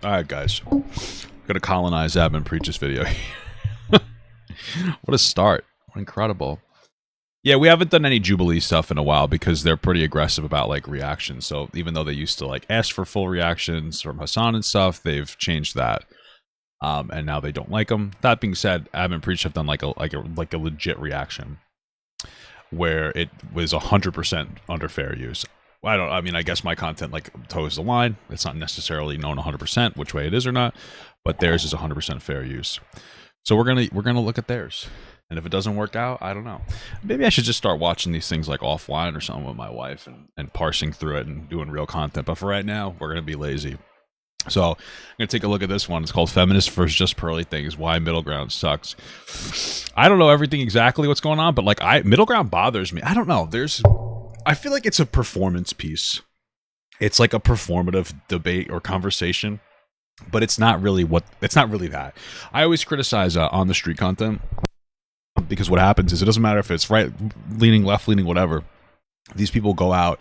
All right, guys. Gonna colonize Admin Preach's video. What a start. Incredible. Yeah, we haven't done any Jubilee stuff in a while because they're pretty aggressive about like reactions. So even though they used to like ask for full reactions from Hassan and stuff, they've changed that. And now they don't like them. That being said, Admin Preach have done like a legit reaction where it was 100% under fair use. I mean, I guess my content like toes the line. It's not necessarily known 100% which way it is or not, but theirs is 100% fair use. So we're gonna look at theirs, and if it doesn't work out, I don't know. Maybe I should just start watching these things like offline or something with my wife and parsing through it and doing real content. But for right now, we're gonna be lazy. So I'm gonna take a look at this one. It's called "Feminists vs. Just Pearly Things: Why Middle Ground Sucks." I don't know everything exactly what's going on, but like middle ground bothers me. I don't know. I feel like it's a performance piece. It's like a performative debate or conversation, but it's not really that. I always criticize on the street content because what happens is it doesn't matter if it's right leaning, left leaning, whatever. These people go out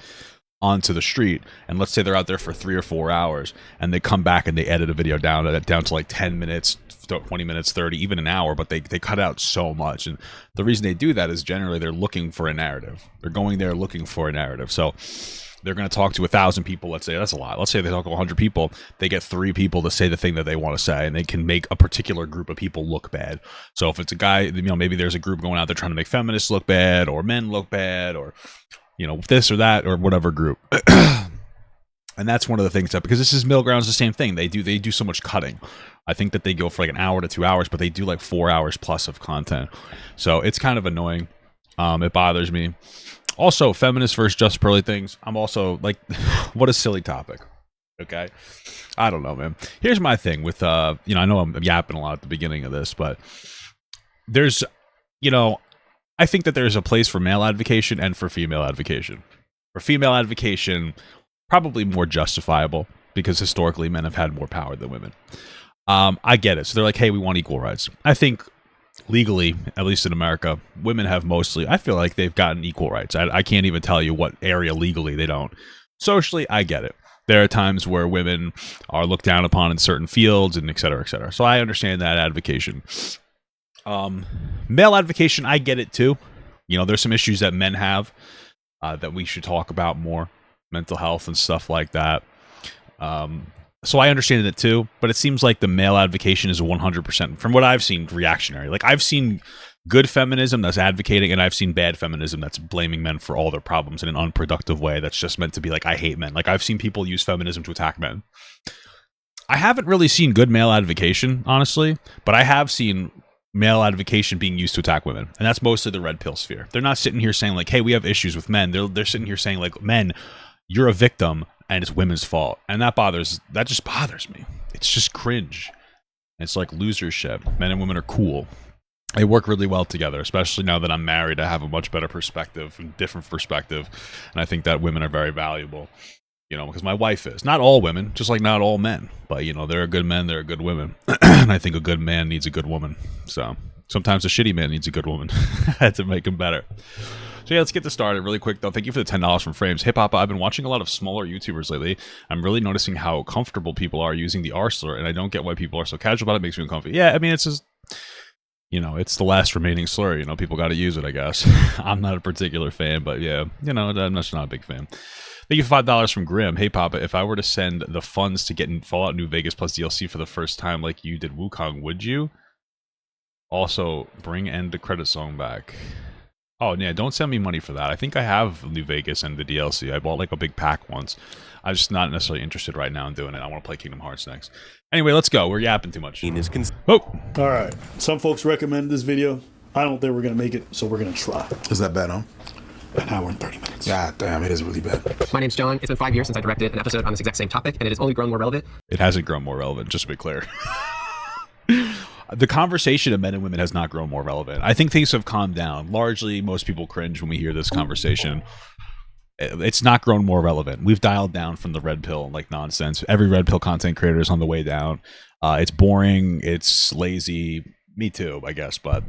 onto the street, and let's say they're out there for 3 or 4 hours, and they come back and they edit a video down to like 10 minutes, 20 minutes, 30, even an hour, but they cut out so much. And the reason they do that is generally they're looking for a narrative. They're going there looking for a narrative. So they're going to talk to 1,000 people. Let's say that's a lot. Let's say they talk to 100 people. They get 3 people to say the thing that they want to say, and they can make a particular group of people look bad. So if it's a guy, maybe there's a group going out there trying to make feminists look bad, or men look bad, or this or that, or whatever group. And that's one of the things that, because this is middle ground, is the same thing. They do so much cutting. I think that they go for like an hour to 2 hours, but they do like 4 hours plus of content. So it's kind of annoying. It bothers me. Also, feminists versus just pearly things. I'm also like, what a silly topic. Okay. I don't know, man. Here's my thing with, I know I'm yapping a lot at the beginning of this, but there's, I think that there's a place for male advocation and for female advocation. For female advocation, probably more justifiable because historically men have had more power than women. I get it. So they're like, hey, we want equal rights. I think legally, at least in America, women have mostly, I feel like they've gotten equal rights. I can't even tell you what area legally they don't. Socially, I get it. There are times where women are looked down upon in certain fields and et cetera, et cetera. So I understand that advocation. Male advocation, I get it too. There's some issues that men have that we should talk about more, mental health and stuff like that. So I understand it too, but it seems like the male advocation is 100%, from what I've seen, reactionary. Like I've seen good feminism that's advocating, and I've seen bad feminism that's blaming men for all their problems in an unproductive way that's just meant to be like, I hate men. Like I've seen people use feminism to attack men. I haven't really seen good male advocation, honestly, but I have seen male advocation being used to attack women, and that's mostly the red pill sphere. They're not sitting here saying like, hey, we have issues with men. They're sitting here saying like, men, you're a victim and it's women's fault. And that just bothers me. It's just cringe. It's like losership. Men and women are cool. They work really well together, especially now that I'm married. I have a much better perspective and different perspective, and I think that women are very valuable, because my wife is. Not all women, just like not all men, but there are good men, there are good women. And I think a good man needs a good woman. So sometimes a shitty man needs a good woman to make him better. So yeah, let's get this started really quick though. Thank you for the $10 from Frames. Hey Papa, I've been watching a lot of smaller YouTubers lately. I'm really noticing how comfortable people are using the R slur, and I don't get why people are so casual about it. It makes me uncomfortable. Yeah, I mean, it's just, it's the last remaining slur. People got to use it, I guess. I'm not a particular fan, but yeah, I'm just not a big fan. Thank you for $5 from Grim. Hey Papa, if I were to send the funds to get in Fallout New Vegas plus DLC for the first time like you did Wukong, would you? Also, bring End the Credit song back. Oh yeah, don't send me money for that. I think I have New Vegas and the DLC. I bought like a big pack once. I'm just not necessarily interested right now in doing it. I want to play Kingdom Hearts next. Anyway, let's go. We're yapping too much. Oh! Alright. Some folks recommend this video. I don't think we're going to make it, so we're going to try. Is that bad, huh? An hour and 30 minutes. God damn, it is really bad. My name's John. It's been 5 years since I directed an episode on this exact same topic, and it has only grown more relevant. It hasn't grown more relevant, just to be clear. The conversation of men and women has not grown more relevant. I think things have calmed down. Largely, most people cringe when we hear this conversation. It's not grown more relevant. We've dialed down from the red pill like nonsense. Every red pill content creator is on the way down. It's boring. It's lazy. Me too, I guess, but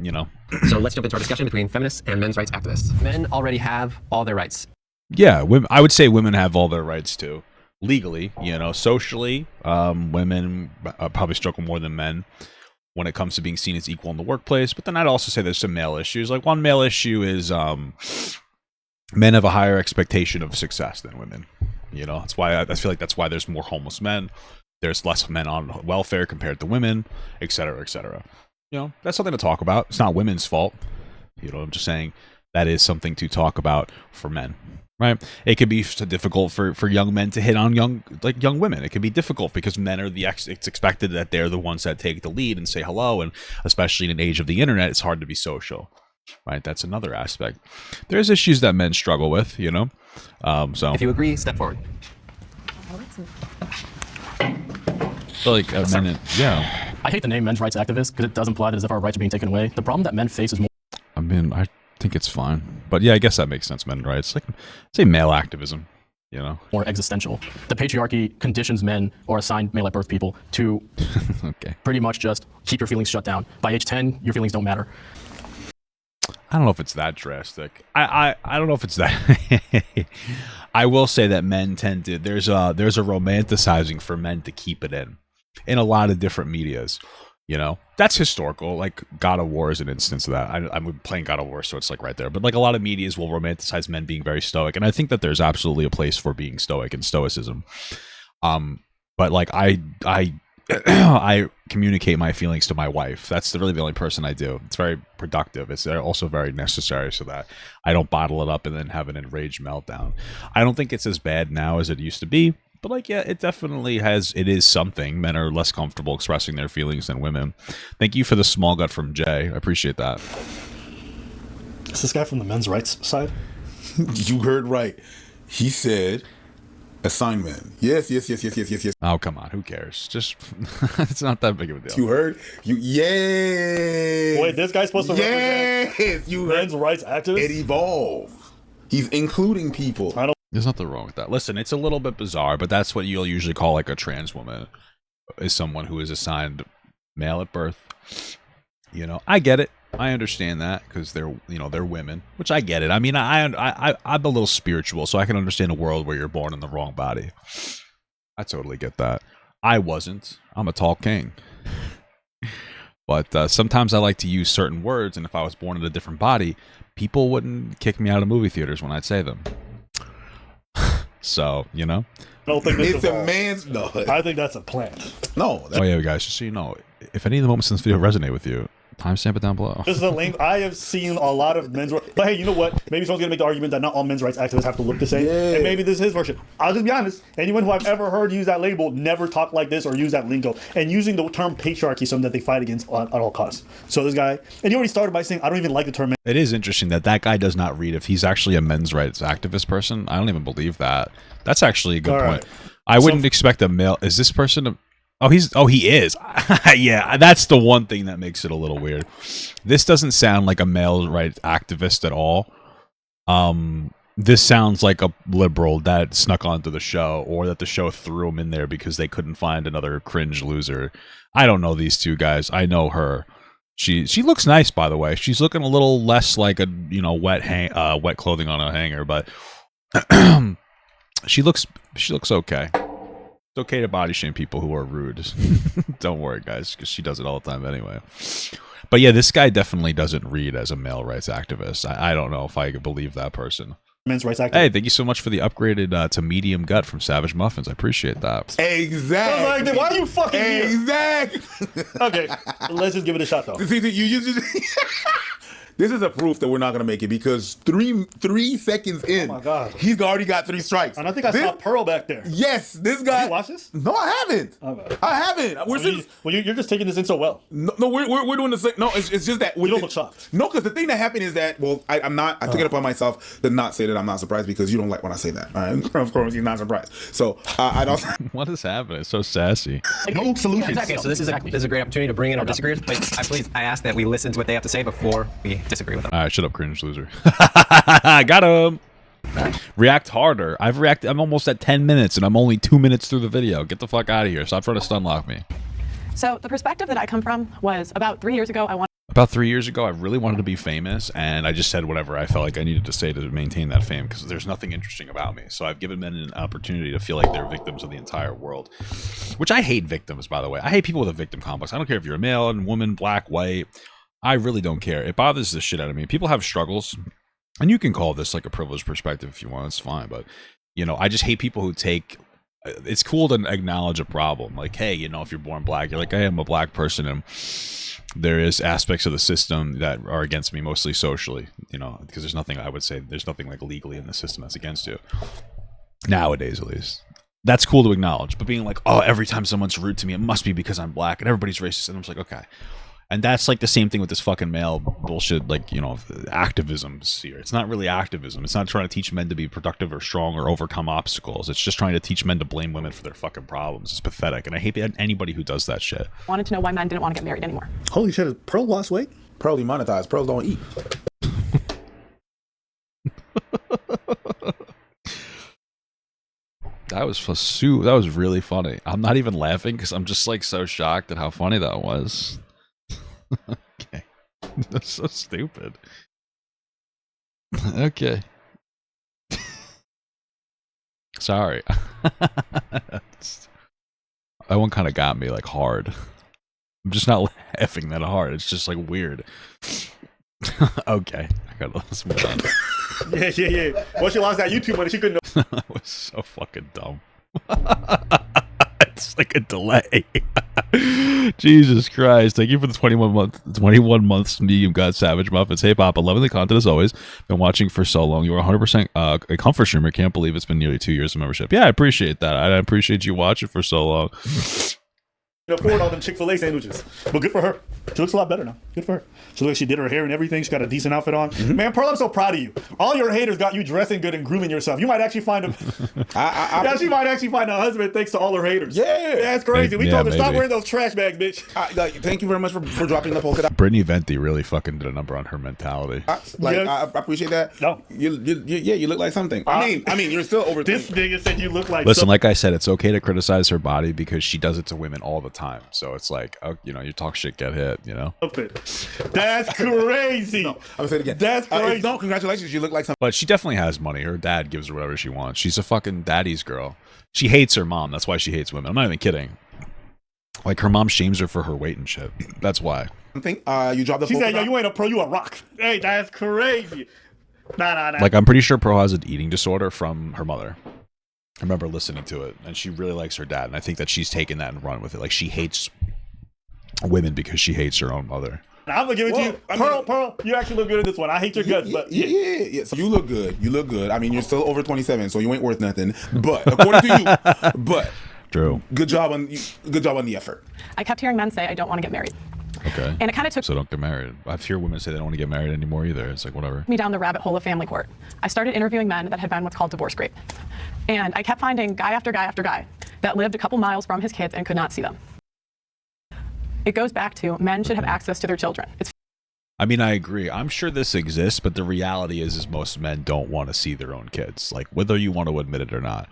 So let's jump into our discussion between feminists and men's rights activists. Men already have all their rights. Yeah, I would say women have all their rights too. legally, socially, women probably struggle more than men when it comes to being seen as equal in the workplace. But then I'd also say there's some male issues. Like one male issue is men have a higher expectation of success than women. That's why I feel like that's why there's more homeless men. There's less men on welfare compared to women, et cetera, et cetera. That's something to talk about. It's not women's fault. I'm just saying that is something to talk about for men. Right? It can be difficult for young men to hit on young women. It can be difficult because men are it's expected that they're the ones that take the lead and say hello, and especially in an age of the internet, it's hard to be social. Right? That's another aspect. There's issues that men struggle with, So If you agree, step forward. Yeah. I hate the name men's rights activists because it does imply that as if our rights are being taken away. The problem that men face is more. I think it's fine, but yeah, I guess that makes sense. Men's rights, say male activism, more existential. The patriarchy conditions men or assigned male at birth people to okay. pretty much just keep your feelings shut down. By age 10, your feelings don't matter. I don't know if it's that drastic. I don't know if it's that. I will say that men tend to there's a romanticizing for men to keep it in a lot of different medias. That's historical. Like God of War is an instance of that. I'm playing God of War, so it's right there. But a lot of medias will romanticize men being very stoic, and I think that there's absolutely a place for being stoic and stoicism. But I communicate my feelings to my wife. That's really the only person I do. It's very productive. It's also very necessary so that I don't bottle it up and then have an enraged meltdown. I don't think it's as bad now as it used to be. But yeah, it definitely it is something. Men are less comfortable expressing their feelings than women. Thank you for the small gut from Jay. I appreciate that. Is this guy from the men's rights side? You heard right. He said assignment. Yes. Oh, come on. Who cares? Just, it's not that big of a deal. You heard? Yes. Wait, this guy's supposed to represent you men's heard? rights activists? It evolved. He's including people. There's nothing wrong with that. Listen, it's a little bit bizarre, but that's what you'll usually call a trans woman, is someone who is assigned male at birth. I get it. I understand that because they're women, which I get it. I mean, I'm a little spiritual, so I can understand a world where you're born in the wrong body. I totally get that. I wasn't. I'm a tall king. But sometimes I like to use certain words, and if I was born in a different body, people wouldn't kick me out of movie theaters when I'd say them. So, I don't think this It's a man's... No. I think that's a plant. No. Oh yeah, guys, just so you know, if any of the moments in this video resonate with you, timestamp it down below. This is a link. I have seen a lot of men's rights. But hey, you know what? Maybe someone's going to make the argument that not all men's rights activists have to look the same. Yeah. And maybe this is his version. I'll just be honest. Anyone who I've ever heard use that label never talk like this or use that lingo. And using the term patriarchy is something that they fight against at all costs. So this guy, and he already started by saying, I don't even like the term. It is interesting that guy does not read if he's actually a men's rights activist person. I don't even believe that. That's actually a good point. I wouldn't expect a male. Is this person a... he is. Yeah, that's the one thing that makes it a little weird. This doesn't sound like a male rights activist at all. This sounds like a liberal that snuck onto the show, or that the show threw him in there because they couldn't find another cringe loser. I don't know these two guys. I know her. She looks nice, by the way. She's looking a little less like a wet clothing on a hanger, but she looks okay. It's okay to body shame people who are rude. Don't worry, guys, because she does it all the time anyway. But yeah, this guy definitely doesn't read as a male rights activist. I don't know if I could believe that person. Men's rights activists. Hey, thank you so much for the upgraded to medium gut from Savage Muffins. I appreciate that. Exactly. Like, why are you fucking here? Exactly. Okay, let's just give it a shot though. This is a proof that we're not gonna make it because three seconds in, Oh my God. he's already got 3 strikes. And I think I saw Pearl back there. Yes, this guy. Did you watch this? No, I haven't. Okay. I haven't. You're just taking this in so well. No, we're doing the same. No, it's just that You don't look shocked. No, because the thing that happened is that I'm not. I took it upon myself to not say that I'm not surprised because you don't like when I say that. All right? Of course, you're not surprised. So I don't. What is happening? It's so sassy. No solutions. Okay, so this is a great opportunity to bring in our disagreeers, but I ask that we listen to what they have to say before we disagree with them. All right, shut up, cringe loser. Got him. React harder. I'm almost at 10 minutes, and I'm only 2 minutes through the video. Get the fuck out of here. Stop trying to stun lock me. So the perspective that I come from was about 3 years ago, I wanted About 3 years ago, I really wanted to be famous, and I just said whatever I felt like I needed to say to maintain that fame, because there's nothing interesting about me. So I've given men an opportunity to feel like they're victims of the entire world, which I hate victims, by the way. I hate people with a victim complex. I don't care if you're a male, and woman, black, white. I really don't care. It bothers the shit out of me. People have struggles, and you can call this like a privileged perspective if you want. It's fine, but you know, I just hate people who take. It's cool to acknowledge a problem, like, hey, you know, if you're born black, you're like, hey, I'm a black person, and there is aspects of the system that are against me, mostly socially, you know, because there's nothing, I would say, there's nothing like legally in the system that's against you nowadays, at least. That's cool to acknowledge. But being like, oh, every time someone's rude to me, it must be because I'm black and everybody's racist, and I'm just like, okay. And that's like the same thing with this fucking male bullshit, like, you know, activism here. It's not really activism. It's not trying to teach men to be productive or strong or overcome obstacles. It's just trying to teach men to blame women for their fucking problems. It's pathetic. And I hate anybody who does that shit. Wanted to know why men didn't want to get married anymore. Holy shit, has Pearl lost weight? Pearl demonetized. Pearls don't eat. That was really funny. I'm not even laughing because I'm just like so shocked at how funny that was. Okay. That's so stupid. Okay. Sorry. That one kind of got me like hard. I'm just not laughing that hard. It's just like weird. Okay. Let's move on. Yeah. Once she lost that YouTube money, she couldn't. That was so fucking dumb. It's like a delay. Jesus Christ. Thank you for the 21 months medium god savage muffins. Hey Papa, loving the content as always. Been watching for so long. You are 100% a comfort streamer. Can't believe it's been nearly 2 years of membership. Yeah, I appreciate that. I appreciate you watching for so long. Afford all them Chick-fil-A sandwiches, but good for her. She looks a lot better now. Good for her. She looks like she did her hair and everything. She got a decent outfit on. Man, Pearl, I'm so proud of you. All your haters got you dressing good and grooming yourself. You might actually find a she might actually find a husband thanks to all her haters. Yeah, that's crazy. We told her stop wearing those trash bags, bitch. Thank you very much for dropping the polka dot. Brittany Venti really fucking did a number on her mentality. I appreciate that. No, you look like something. I mean, you're still over. This nigga said you look like. Listen, like I said, it's okay to criticize her body because she does it to women all the time. So it's like, oh, you know, you talk shit, get hit. You know. That's crazy. No, I'm gonna say it again. That's crazy. No, congratulations. You look like something. But she definitely has money. Her dad gives her whatever she wants. She's a fucking daddy's girl. She hates her mom. That's why she hates women. I'm not even kidding. Like, her mom shames her for her weight and shit. That's why. I think you dropped the. She said, "Yo, you ain't a pro. You a rock." Hey, that's crazy. Nah. Like, I'm pretty sure Pro has an eating disorder from her mother. I remember listening to it, and she really likes her dad, and I think that she's taken that and run with it. Like, she hates women because she hates her own mother. I'm gonna give it to you. Pearl, you actually look good at this one. I hate your guts, but yeah. So you look good. You look good. I mean, you're still over 27, so you ain't worth nothing. But according to you, true. Good job on the effort. I kept hearing men say, I don't want to get married. Okay. And it kind of took So don't get married. I've heard women say they don't want to get married anymore either. It's like, whatever. me down the rabbit hole of family court. I started interviewing men that had been what's called divorce rape. And I kept finding guy after guy after guy that lived a couple miles from his kids and could not see them. It goes back to men should have access to their children. I mean, I agree. I'm sure this exists, but the reality is most men don't want to see their own kids. Like, whether you want to admit it or not.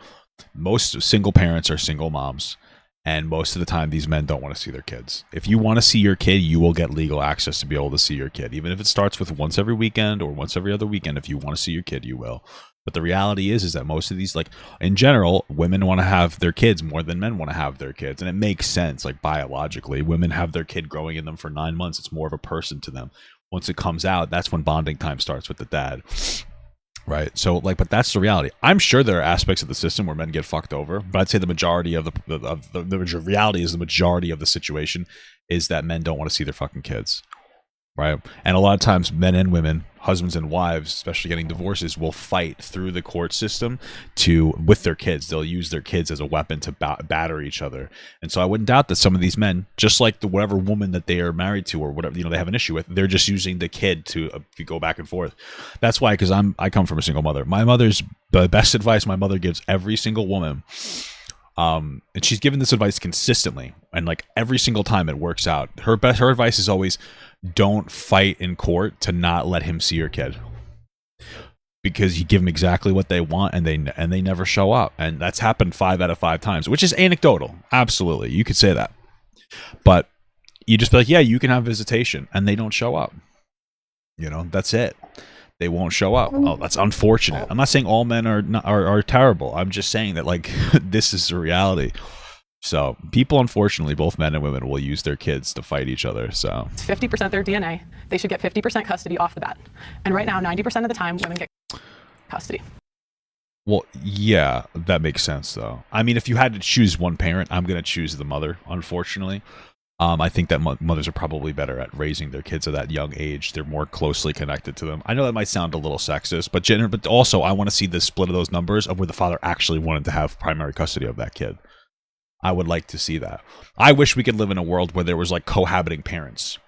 Most single parents are single moms, and most of the time these men don't want to see their kids. If you want to see your kid, you will get legal access to be able to see your kid. Even if it starts with once every weekend or once every other weekend, if you want to see your kid, you will. But the reality is that most of these, like, in general, women want to have their kids more than men want to have their kids. And it makes sense, like, biologically. Women have their kid growing in them for 9 months. It's more of a person to them. Once it comes out, that's when bonding time starts with the dad. Right. So, like, but that's the reality. I'm sure there are aspects of the system where men get fucked over, but I'd say the majority of the reality is the majority of the situation is that men don't want to see their fucking kids. Right. And a lot of times men and women, husbands and wives, especially getting divorces, will fight through the court system with their kids. They'll use their kids as a weapon to batter each other. And so I wouldn't doubt that some of these men, just like whatever woman that they are married to or whatever, you know, they have an issue with, they're just using the kid to go back and forth. That's why, because I come from a single mother. The best advice my mother gives every single woman, and she's given this advice consistently, and like every single time it works out. Her advice is always, don't fight in court to not let him see your kid, because you give them exactly what they want and they never show up. And that's happened 5 out of 5 times, which is anecdotal. Absolutely, you could say that, but you just be like, yeah, you can have visitation, and they don't show up. You know, that's it. They won't show up. Oh, that's unfortunate. I'm not saying all men are terrible. I'm just saying that, like, this is the reality. So people, unfortunately, both men and women will use their kids to fight each other. So It's 50% their DNA. They should get 50% custody off the bat. And right now, 90% of the time, women get custody. well, yeah, that makes sense, though. I mean, if you had to choose one parent, I'm going to choose the mother, unfortunately. I think that mothers are probably better at raising their kids at that young age. They're more closely connected to them. I know that might sound a little sexist, but also I want to see the split of those numbers of where the father actually wanted to have primary custody of that kid. I would like to see that. I wish we could live in a world where there was like cohabiting parents,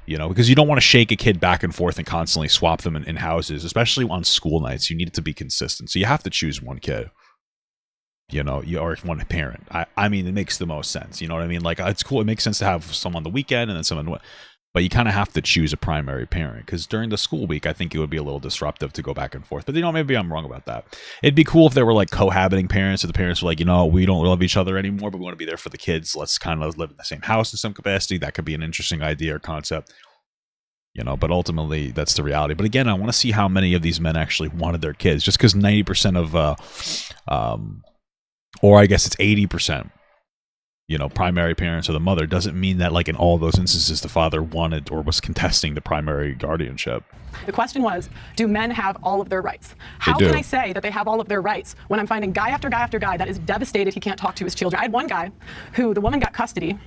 you know, because you don't want to shake a kid back and forth and constantly swap them in houses, especially on school nights. You need it to be consistent. So you have to choose one kid. You know, or one parent. I mean, it makes the most sense. You know what I mean? Like, it's cool. It makes sense to have some on the weekend and then some on, but you kind of have to choose a primary parent because during the school week, I think it would be a little disruptive to go back and forth. But you know, maybe I'm wrong about that. It'd be cool if there were like cohabiting parents, or the parents were like, you know, we don't love each other anymore, but we want to be there for the kids. Let's kind of live in the same house in some capacity. That could be an interesting idea or concept. You know, but ultimately that's the reality. But again, I want to see how many of these men actually wanted their kids. Just because 90% of or I guess it's 80%, you know, primary parents or the mother, doesn't mean that, like, in all those instances, the father wanted or was contesting the primary guardianship. The question was, do men have all of their rights? They How do. can I say that they have all of their rights when I'm finding guy after guy after guy that is devastated he can't talk to his children? I had one guy who the woman got custody,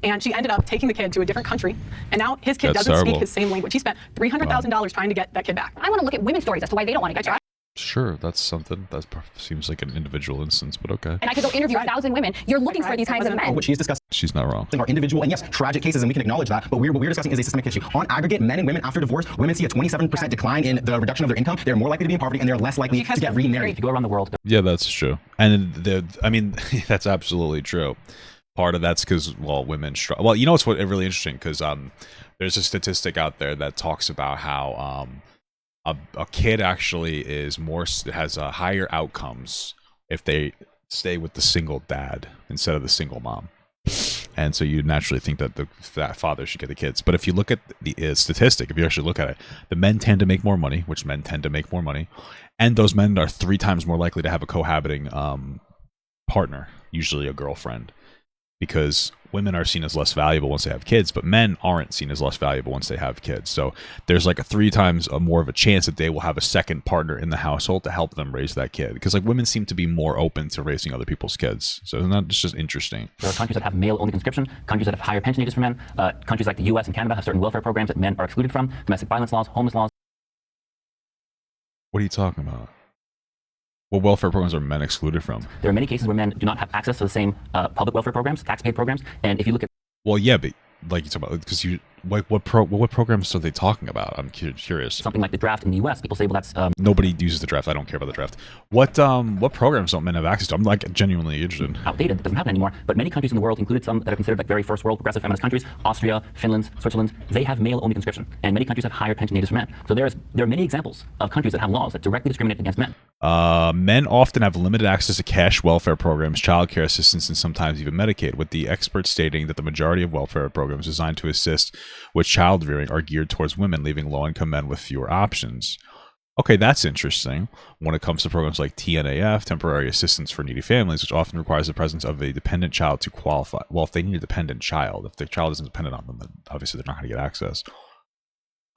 and she ended up taking the kid to a different country, and now his kid That's doesn't speak terrible. his same language. He spent $300,000 trying to get that kid back. I want to look at women's stories as to why they don't want to get back. Sure, that's something. That seems like an individual instance, but okay. And I could go interview 1,000 women. You're looking for these kinds of men. What she is discussing She's not wrong. are individual and yes, tragic cases, and we can acknowledge that. But what we're discussing is a systemic issue. On aggregate, men and women after divorce, women see a 27% decline in the reduction of their income. They're more likely to be in poverty, and they're less likely to get remarried. If you go around the world, Yeah, that's true. And I mean, that's absolutely true. Part of that's because, well, women struggle. Well, you know what's really interesting? Because there's a statistic out there that talks about how a kid actually has higher outcomes if they stay with the single dad instead of the single mom. And so you naturally think that that father should get the kids. But if you look at the statistic, if you actually look at it, the men tend to make more money, which men tend to make more money. And those men are 3 times more likely to have a cohabiting partner, usually a girlfriend. Because women are seen as less valuable once they have kids, but men aren't seen as less valuable once they have kids. So there's like a 3 times more of a chance that they will have a second partner in the household to help them raise that kid. Because like women seem to be more open to raising other people's kids. So it's just interesting. There are countries that have male-only conscription, countries that have higher pension ages for men. Countries like the U.S. and Canada have certain welfare programs that men are excluded from, domestic violence laws, homeless laws. What are you talking about? What welfare programs are men excluded from? There are many cases where men do not have access to the same public welfare programs, tax-paid programs. And if you look at Well, yeah, but like you talk about, because you what programs are they talking about? I'm curious. something like the draft in the U.S., people say, well, that's Nobody uses the draft. I don't care about the draft. What programs don't men have access to? I'm like genuinely interested. outdated. That doesn't happen anymore. But many countries in the world, including some that are considered like very first world progressive feminist countries, Austria, Finland, Switzerland, they have male-only conscription. And many countries have higher pension ages for men. So there are many examples of countries that have laws that directly discriminate against men. Men often have limited access to cash welfare programs, child care assistance, and sometimes even Medicaid, with the experts stating that the majority of welfare programs designed to assist with child rearing are geared towards women, leaving low-income men with fewer options. Okay, that's interesting. When it comes to programs like TNAF, Temporary Assistance for Needy Families, which often requires the presence of a dependent child to qualify. Well, if they need a dependent child, if the child isn't dependent on them, then obviously they're not going to get access.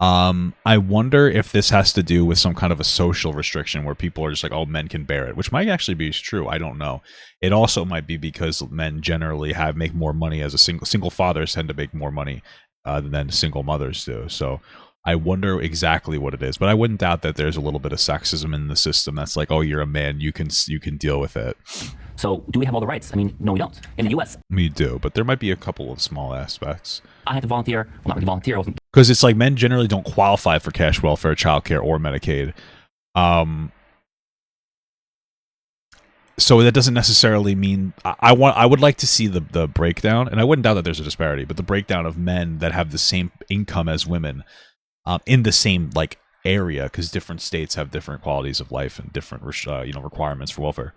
I wonder if this has to do with some kind of a social restriction where people are just like, oh, men can bear it, which might actually be true. I don't know. It also might be because men generally make more money as a single fathers tend to make more money than single mothers do. So I wonder exactly what it is, but I wouldn't doubt that there's a little bit of sexism in the system. That's like, oh, you're a man, you can deal with it. So do we have all the rights? I mean, no, we don't. In the U.S., We do, but there might be a couple of small aspects. I had to volunteer. Well, not really volunteer. I wasn't Because it's like men generally don't qualify for cash welfare, childcare, or Medicaid. So that doesn't necessarily mean I would like to see the breakdown, and I wouldn't doubt that there's a disparity, but the breakdown of men that have the same income as women in the same like area, because different states have different qualities of life and different requirements for welfare.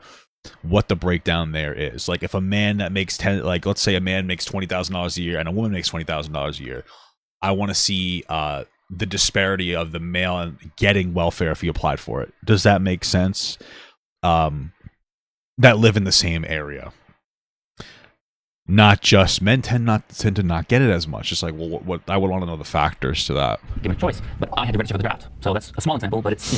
what the breakdown there is. Like if a man that makes let's say a man makes $20,000 a year and a woman makes $20,000 a year, I want to see the disparity of the male getting welfare if he applied for it. Does that make sense? That live in the same area. Not just men tend to not get it as much. It's like, well, what I would want to know the factors to that. Given a choice, but I had to register for the draft. So that's a small example, but it's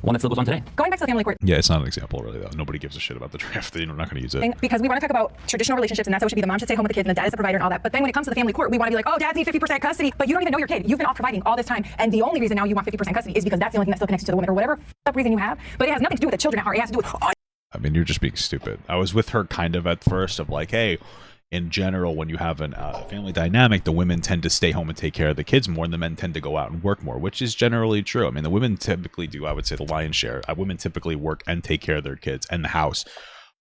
one that still goes on today. Going back to the family court Yeah, it's not an example really though. Nobody gives a shit about the draft. They're not going to use it. thing, because we want to talk about traditional relationships, and that's how it should be. The mom should stay home with the kids, and the dad is the provider, and all that. But then when it comes to the family court, we want to be like, oh, dads need 50% custody, but you don't even know your kid. You've been off providing all this time, and the only reason now you want 50% custody is because that's the only thing that still connects you to the woman, or whatever reason you have. But it has nothing to do with the children, or it has to do with. I mean, you're just being stupid. I was with her kind of at first of like, hey, in general, when you have a family dynamic, the women tend to stay home and take care of the kids more, and the men tend to go out and work more, which is generally true. I mean, the women typically do, I would say, the lion's share. Women typically work and take care of their kids and the house,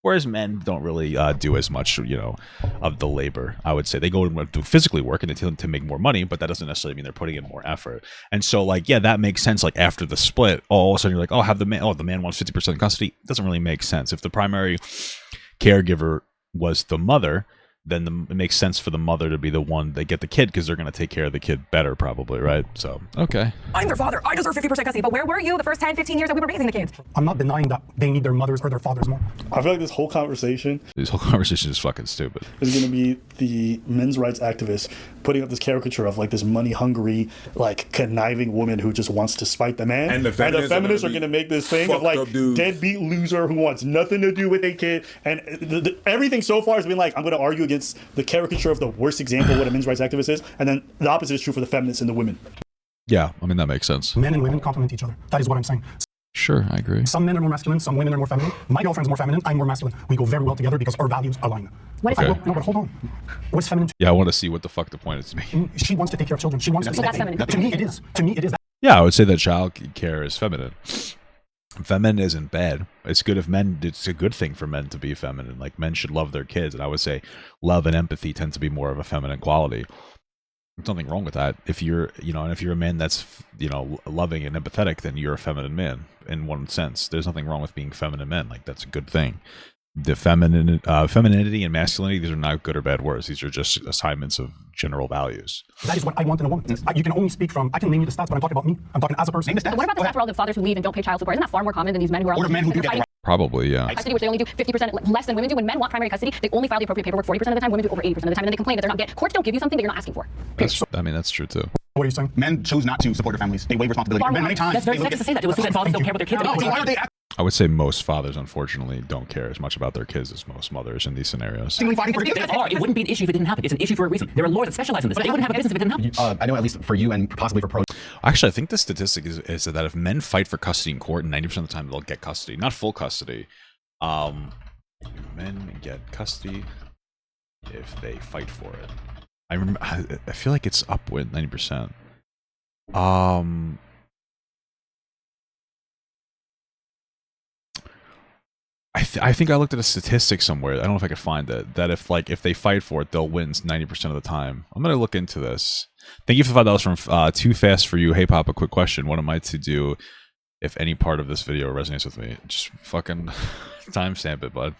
whereas men don't really do as much, of the labor. I would say they go and do physically work and they tend to make more money, but that doesn't necessarily mean they're putting in more effort. And so, like, yeah, that makes sense. Like after the split, all of a sudden you're like, oh, the man wants 50% custody. It doesn't really make sense. If the primary caregiver was the mother, then it makes sense for the mother to be the one that get the kid, because they're going to take care of the kid better probably, right? So, okay. I'm their father. I deserve 50% custody. But where were you the first 10, 15 years that we were raising the kids? I'm not denying that they need their mothers or their fathers more. I feel like this whole conversation is fucking stupid. Is going to be the men's rights activists putting up this caricature of like this money-hungry, like conniving woman who just wants to spite the man. And the feminists are going to make this thing of like deadbeat loser who wants nothing to do with a kid. And everything so far has been like, I'm going to argue against the caricature of the worst example of what a men's rights activist is, and then the opposite is true for the feminists and the women. Yeah, I mean, that makes sense. Men and women complement each other. That is what I'm saying. Sure, I agree. Some men are more masculine, some women are more feminine. My girlfriend's more feminine, I'm more masculine. We go very well together because our values align. What is Okay. that? No, but hold on. What's feminine? Yeah, I want to see what the fuck the point is to me. She wants to take care of children. She wants to. That's feminine. To me, it is. To me, it is. Yeah, I would say that child care is feminine. Feminine isn't bad. It's good if men. It's a good thing for men to be feminine. Like men should love their kids, and I would say love and empathy tend to be more of a feminine quality. There's nothing wrong with that. If you're, and if you're a man that's, loving and empathetic, then you're a feminine man in one sense. There's nothing wrong with being feminine men. Like that's a good thing. The femininity and masculinity, these are not good or bad words. These are just assignments of general values. That is what I want in a woman. You can only speak from. I can name you the stats, but I'm talking about me. I'm talking as a person. But what about the stats for all the fathers who leave and don't pay child support? Isn't that far more common than these men who are Or the men who do get the Probably, yeah. custody, which they only do 50% less than women do. When men want primary custody, they only file the appropriate paperwork 40% of the time. Women do over 80% of the time, and then they complain that they're not getting. Courts don't give you something that you're not asking for. That's true too. What are you saying? Men choose not to support their families. They waive responsibility. Men many times. That's very sexist to say that. It was that fathers don't care about their kids. Why are they I would say most fathers, unfortunately, don't care as much about their kids as most mothers in these scenarios. fighting for They are. It wouldn't be an issue if it didn't happen. It's an issue for a reason. There are lawyers that specialize in this. They wouldn't have a business if it didn't happen. I know, at least for you and possibly for pros. Actually, I think the statistic is that if men fight for custody in court, 90% of the time they'll get custody, not full custody. Men get custody if they fight for it. I remember. I feel like it's upward 90%. I think I looked at a statistic somewhere. I don't know if I could find it. That if they fight for it, they'll win 90% of the time. I'm gonna look into this. Thank you for $5 from Too Fast for You. Hey Pop, a quick question. What am I to do if any part of this video resonates with me? Just fucking timestamp it, bud.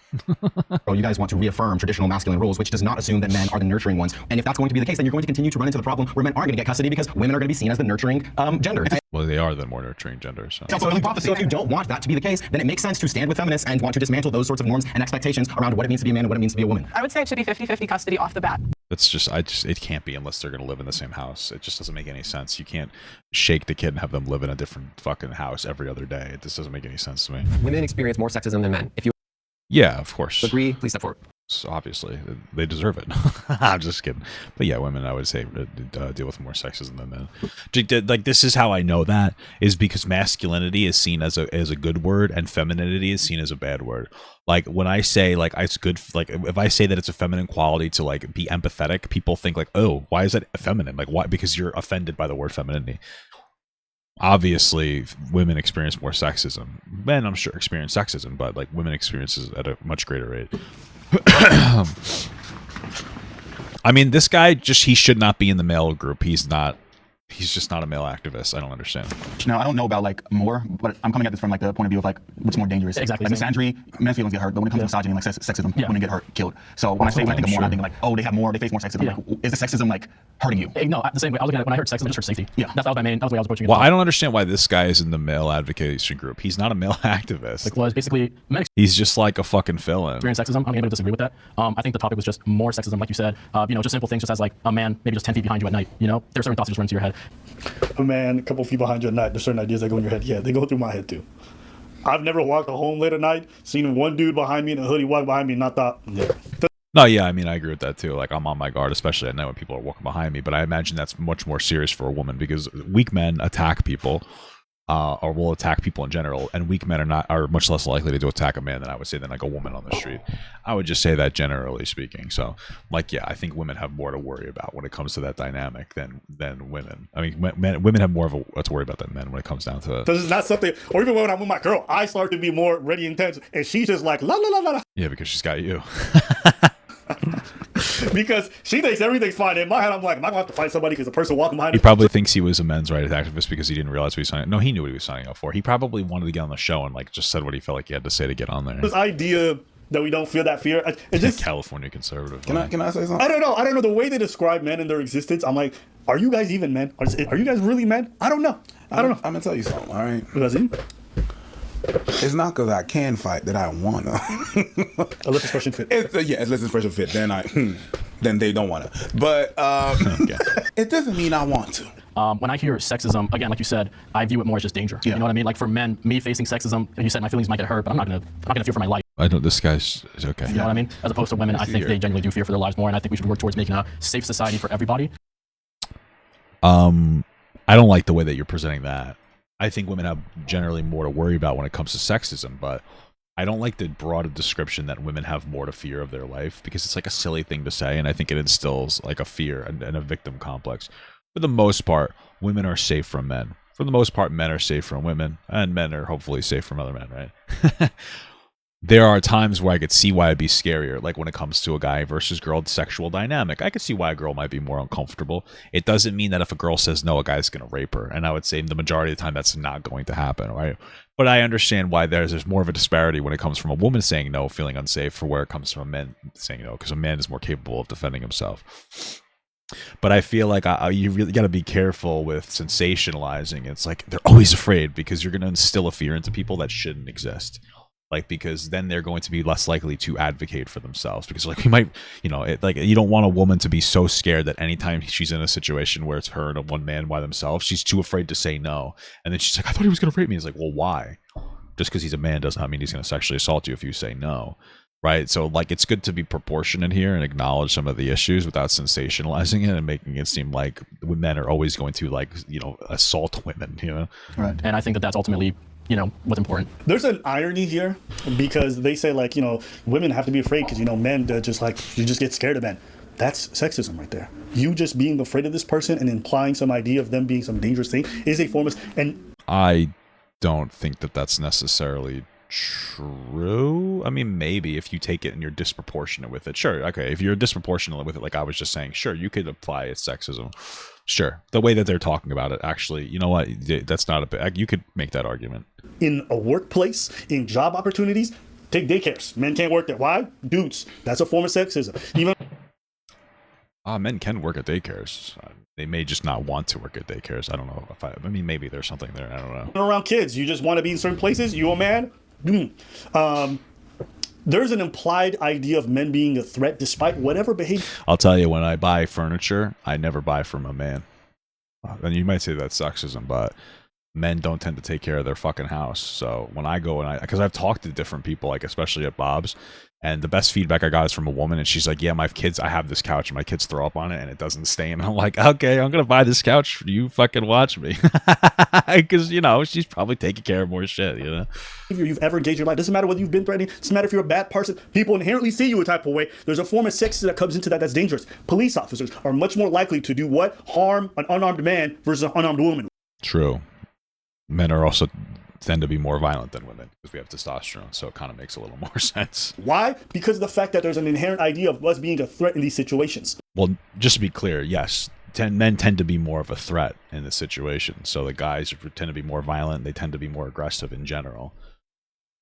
You guys want to reaffirm traditional masculine roles, which does not assume that men are the nurturing ones. And if that's going to be the case, then you're going to continue to run into the problem where men aren't going to get custody because women are going to be seen as the nurturing gender. Well, they are the more nurturing gender. So. So if you don't want that to be the case, then it makes sense to stand with feminists and want to dismantle those sorts of norms and expectations around what it means to be a man and what it means to be a woman. I would say it should be 50-50 custody off the bat. That's just, it can't be unless they're going to live in the same house. It just doesn't make any sense. You can't shake the kid and have them live in a different fucking house every other day. It just doesn't make any sense to me. Women experience more sexism than men. If you Yeah, of course. agree, please step forward. So obviously, they deserve it. I'm just kidding. But yeah, women, I would say, deal with more sexism than men. Like, this is how I know that, is because masculinity is seen as a good word and femininity is seen as a bad word. Like, when I say, like, it's good, like, if I say that it's a feminine quality to, like, be empathetic, people think, like, oh, why is that feminine? Like, why? Because you're offended by the word femininity. Obviously, women experience more sexism. Men, I'm sure, experience sexism, but, like, women experience it at a much greater rate. I mean, this guy he should not be in the male group. He's not He's just not a male activist. I don't understand. Now, I don't know about like more, but I'm coming at this from like the point of view of like what's more dangerous. Exactly. Like misandry, men's feelings get hurt, but when it comes to misogyny, like sexism, women get hurt, killed. So when I think of more, I think like, oh, they face more sexism. Yeah. Like, is the sexism like hurting you? No, the same way. I was looking at it when I heard sexism, I just heard safety. Yeah. That was my main. That was the way I was approaching it. Well, I don't understand why this guy is in the male advocacy group. He's not a male activist. Like, was basically men He's just like a fucking villain. experience sexism. I'm going to disagree with that. I think the topic was just more sexism, like you said. Just simple things, just as like a man maybe just 10 feet behind you at night. You know, there are certain thoughts that just run into your head. A man a couple feet behind you at night, there's certain ideas that go in your head. Yeah, they go through my head too. I've never walked home late at night, seen one dude behind me in a hoodie walk behind me, and not thought, yeah. No, yeah, I mean, I agree with that too. Like, I'm on my guard, especially at night when people are walking behind me. But I imagine that's much more serious for a woman because weak men attack people, or will attack people in general, and weak men are much less likely to attack a man than I would say than like a woman on the street. I would just say that generally speaking. So, like, yeah, I think women have more to worry about when it comes to that dynamic than women. I mean, women have more of a to worry about than men when it comes down to it. Because it's not something, or even when I'm with my girl, I start to be more ready and tense, and she's just like la la la la la. Yeah, because she's got you. Because she thinks everything's fine. In my head, I'm like, am I gonna have to fight somebody because the person walking behind He me? probably thinks he was a men's rights activist because he didn't realize what he was signing. No, he knew what he was signing up for. He probably wanted to get on the show and like just said what he felt like he had to say to get on there. This idea that we don't feel that fear, it's just California conservative. Can I say something? I don't know. The way they describe men and their existence, I'm like, are you guys even men? Are you guys really men? I don't know. I'm gonna tell you something. All right. Does he? It's not because I can fight that I wanna. Unless this person fit. Unless this person fit, then they don't wanna. But it doesn't mean I want to. When I hear sexism, again, like you said, I view it more as just danger. Yeah. You know what I mean? Like for men, me facing sexism, you said my feelings might get hurt, but I'm not gonna fear for my life. I know this guy's okay. You know what I mean? As opposed to women, I think they genuinely do fear for their lives more, and I think we should work towards making a safe society for everybody. I don't like the way that you're presenting that. I think women have generally more to worry about when it comes to sexism, but I don't like the broad description that women have more to fear of their life because it's like a silly thing to say, and I think it instills like a fear and a victim complex. For the most part, women are safe from men. For the most part, men are safe from women, and men are hopefully safe from other men, right? There are times where I could see why it'd be scarier, like when it comes to a guy versus girl sexual dynamic. I could see why a girl might be more uncomfortable. It doesn't mean that if a girl says no, a guy's going to rape her. And I would say the majority of the time that's not going to happen, right? But I understand why there's more of a disparity when it comes from a woman saying no, feeling unsafe, for where it comes from a man saying no, because a man is more capable of defending himself. But I feel like you really got to be careful with sensationalizing. It's like they're always afraid because you're going to instill a fear into people that shouldn't exist. Like, because then they're going to be less likely to advocate for themselves, because like we might, you know, like you don't want a woman to be so scared that anytime she's in a situation where it's her and one man by themselves, she's too afraid to say no. And then she's like, I thought he was going to rape me. It's like, well, why? Just because he's a man does not mean he's going to sexually assault you if you say no. Right. So like, it's good to be proportionate here and acknowledge some of the issues without sensationalizing it and making it seem like men are always going to, like, you know, assault women, you know? Right. And I think that that's ultimately, you know, what's important. There's an irony here because they say, like, you know, women have to be afraid because, you know, men just like, you just get scared of men. That's sexism right there. You just being afraid of this person and implying some idea of them being some dangerous thing is a form of, and I don't think that that's necessarily true. I mean, maybe if you take it and you're disproportionate with it. Sure. Okay. If you're disproportionate with it, like I was just saying, sure, you could apply it sexism. Sure. The way that they're talking about it, actually, you know what? That's not a big, you could make that argument. In a workplace, in job opportunities, take daycares. Men can't work there. Why? Dudes. That's a form of sexism. Even men can work at daycares. They may just not want to work at daycares. I don't know if I mean, maybe there's something there. I don't know. Around kids, you just want to be in certain places. You a man? There's an implied idea of men being a threat despite whatever behavior. I'll tell you, when I buy furniture, I never buy from a man. And you might say that's sexism, but men don't tend to take care of their fucking house. So when I go and because I've talked to different people, like especially at Bob's, and the best feedback I got is from a woman, and she's like, yeah, my kids, I have this couch and my kids throw up on it and it doesn't stain. And I'm like, okay, I'm going to buy this couch. You fucking watch me. Because, you know, she's probably taking care of more shit, you know? You've ever engaged in your life. Doesn't matter whether you've been threatening. Doesn't matter if you're a bad person. People inherently see you a type of way. There's a form of sexism that comes into that that's dangerous. Police officers are much more likely to do what? Harm an unarmed man versus an unarmed woman. True. Men are also tend to be more violent than women because we have testosterone, so it kind of makes a little more sense. Why? Because of the fact that there's an inherent idea of us being a threat in these situations. Well, just to be clear, yes, men tend to be more of a threat in this situation. So the guys tend to be more violent. They tend to be more aggressive in general.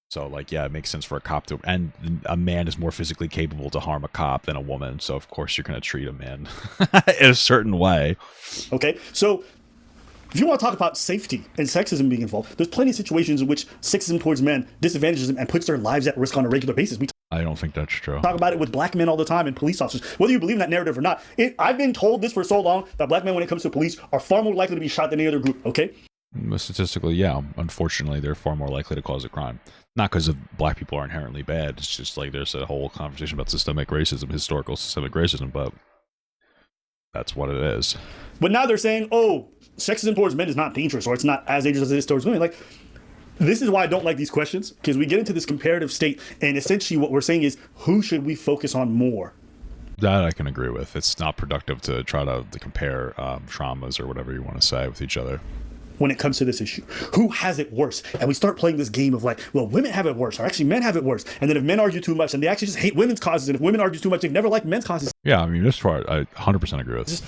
So like, yeah, it makes sense for a cop to, and a man is more physically capable to harm a cop than a woman. So of course you're going to treat a man in a certain way. Okay, so if you want to talk about safety and sexism being involved, there's plenty of situations in which sexism towards men disadvantages them and puts their lives at risk on a regular basis. We I don't think that's true. talk about it with black men all the time and police officers, whether you believe in that narrative or not. I've been told this for so long that black men, when it comes to police, are far more likely to be shot than any other group, okay? Statistically, yeah. Unfortunately, they're far more likely to cause a crime. Not because black people are inherently bad. It's just like there's a whole conversation about systemic racism, historical systemic racism, but that's what it is. But now they're saying, oh, sexism towards men is not dangerous, or it's not as dangerous as it is towards women. Like, this is why I don't like these questions, because we get into this comparative state, and essentially what we're saying is, who should we focus on more? That I can agree with. It's not productive to try to compare traumas or whatever you want to say with each other. When it comes to this issue, who has it worse? And we start playing this game of like, well, women have it worse, or actually men have it worse. And then if men argue too much, and they actually just hate women's causes, and if women argue too much, they've never liked men's causes. Yeah, I mean, this part I 100% agree with. Just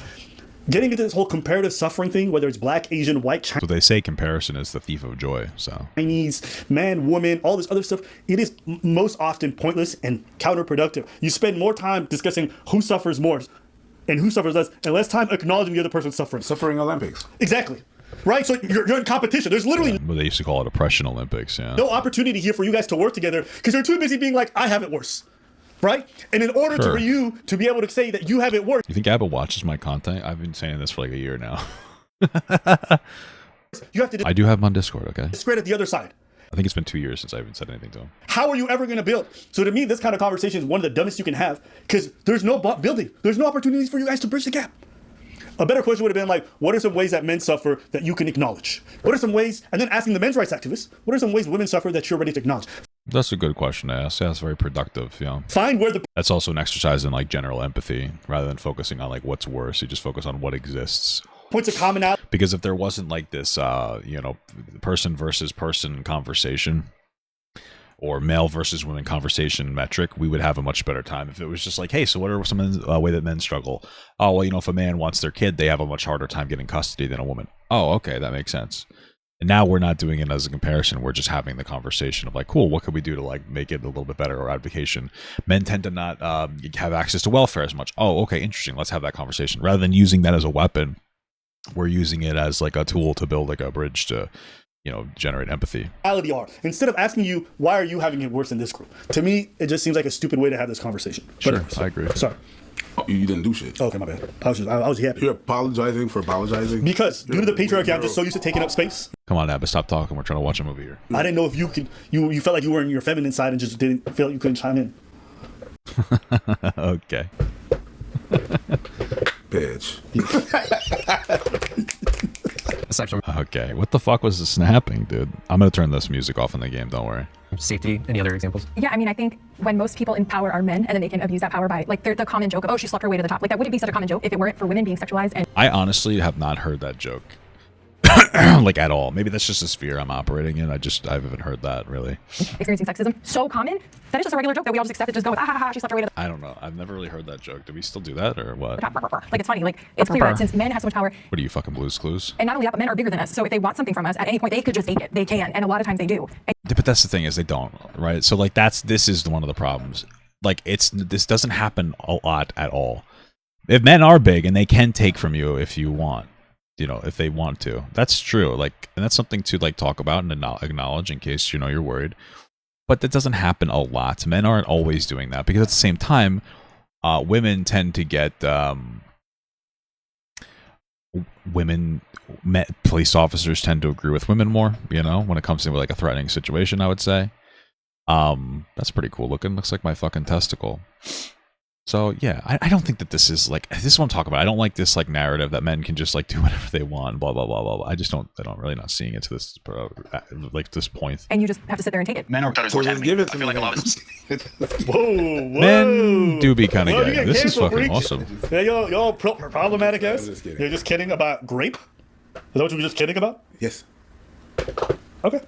getting into this whole comparative suffering thing, whether it's black, Asian, white, So they say comparison is the thief of joy. So Chinese, man, woman, all this other stuff, it is most often pointless and counterproductive. You spend more time discussing who suffers more and who suffers less, and less time acknowledging the other person's suffering. Suffering Olympics. Exactly. Right? So you're in competition. There's literally well, they used to call it oppression Olympics. Yeah. no opportunity here for you guys to work together because you're too busy being like, I have it worse. Right? And in order Sure. for you to be able to say that you have it worse, You think Abba watches my content? I've been saying this for like a year now. you have to I do have him on Discord, okay? discredit the other side. I think it's been 2 years since I even said anything to him. How are you ever going to build? So to me, this kind of conversation is one of the dumbest you can have because there's no building. There's no opportunities for you guys to bridge the gap. A better question would have been like, what are some ways that men suffer that you can acknowledge? What are some ways, and then asking the men's rights activists, what are some ways women suffer that you're ready to acknowledge? That's a good question to ask. Yeah, that's very productive, you know. Find where the That's also an exercise in like general empathy rather than focusing on like what's worse. You just focus on what exists. points of commonality. Because if there wasn't like this, you know, person versus person conversation or male versus women conversation metric, we would have a much better time. If it was just like, hey, so what are some way that men struggle? Oh, well, you know, if a man wants their kid, they have a much harder time getting custody than a woman. Oh, okay, that makes sense. And now we're not doing it as a comparison. We're just having the conversation of like, cool, what could we do to like make it a little bit better or advocation? Men tend to not have access to welfare as much. Oh, okay, interesting. Let's have that conversation. Rather than using that as a weapon, we're using it as like a tool to build like a bridge to, you know, generate empathy. Are. Instead of asking you, why are you having it worse in this group? To me, it just seems like a stupid way to have this conversation. Sure, anyways, I agree. Sorry. Oh, you didn't do shit. Okay, my bad. I was happy. You're apologizing for apologizing? Because due to the patriarchy, I'm just so used to taking up space. Come on, Abba, stop talking. We're trying to watch a movie here. I didn't know if you could. You felt like you were in your feminine side and just didn't feel like you couldn't chime in. Okay. Bitch. Aside from Okay. What the fuck was the snapping, dude? I'm gonna turn this music off in the game. Don't worry. safety, any other examples? Yeah, I mean, I think when most people in power are men and then they can abuse that power by, like, the common joke of, oh, she slept her way to the top. Like, that wouldn't be such a common joke if it weren't for women being sexualized and I honestly have not heard that joke. Like at all. Maybe that's just a sphere I'm operating in. I haven't heard that really. experiencing sexism so common that it's just a regular joke that we all just accept it, just go with, ah, ha, ha, she slept her way to I don't know. I've never really heard that joke. Do we still do that or what? the top. Like, it's funny. Like, it's clear that since men have so much power, What are you, fucking Blue's Clues? and not only that, but men are bigger than us. So if they want something from us at any point, they could just take it. They can, and a lot of times they do. And But that's the thing is they don't, right? So like this is one of the problems. Like this doesn't happen a lot at all. If men are big and they can take from you if you want, you know, if they want to, that's true. Like, and that's something to like talk about and acknowledge in case, you know, you're worried. But that doesn't happen a lot. Men aren't always doing that because at the same time, women tend to get police officers tend to agree with women more, you know, when it comes to like a threatening situation, I would say. That's pretty cool looking. Looks like my fucking testicle. So yeah, I don't think that this is like, this is what I'm talking about. I don't like this like narrative that men can just like do whatever they want, blah, blah, blah, blah, blah. I don't really not seeing it to this, like this point. you just have to sit there and take it. Men are So just give it to me. Whoa. Men do be kind of Well, you gay. get This is canceled, fucking freaks. awesome. Yeah, y'all problematic ass. I'm just kidding. You're just kidding about grape? Is that what you were just kidding about? Yes. Okay.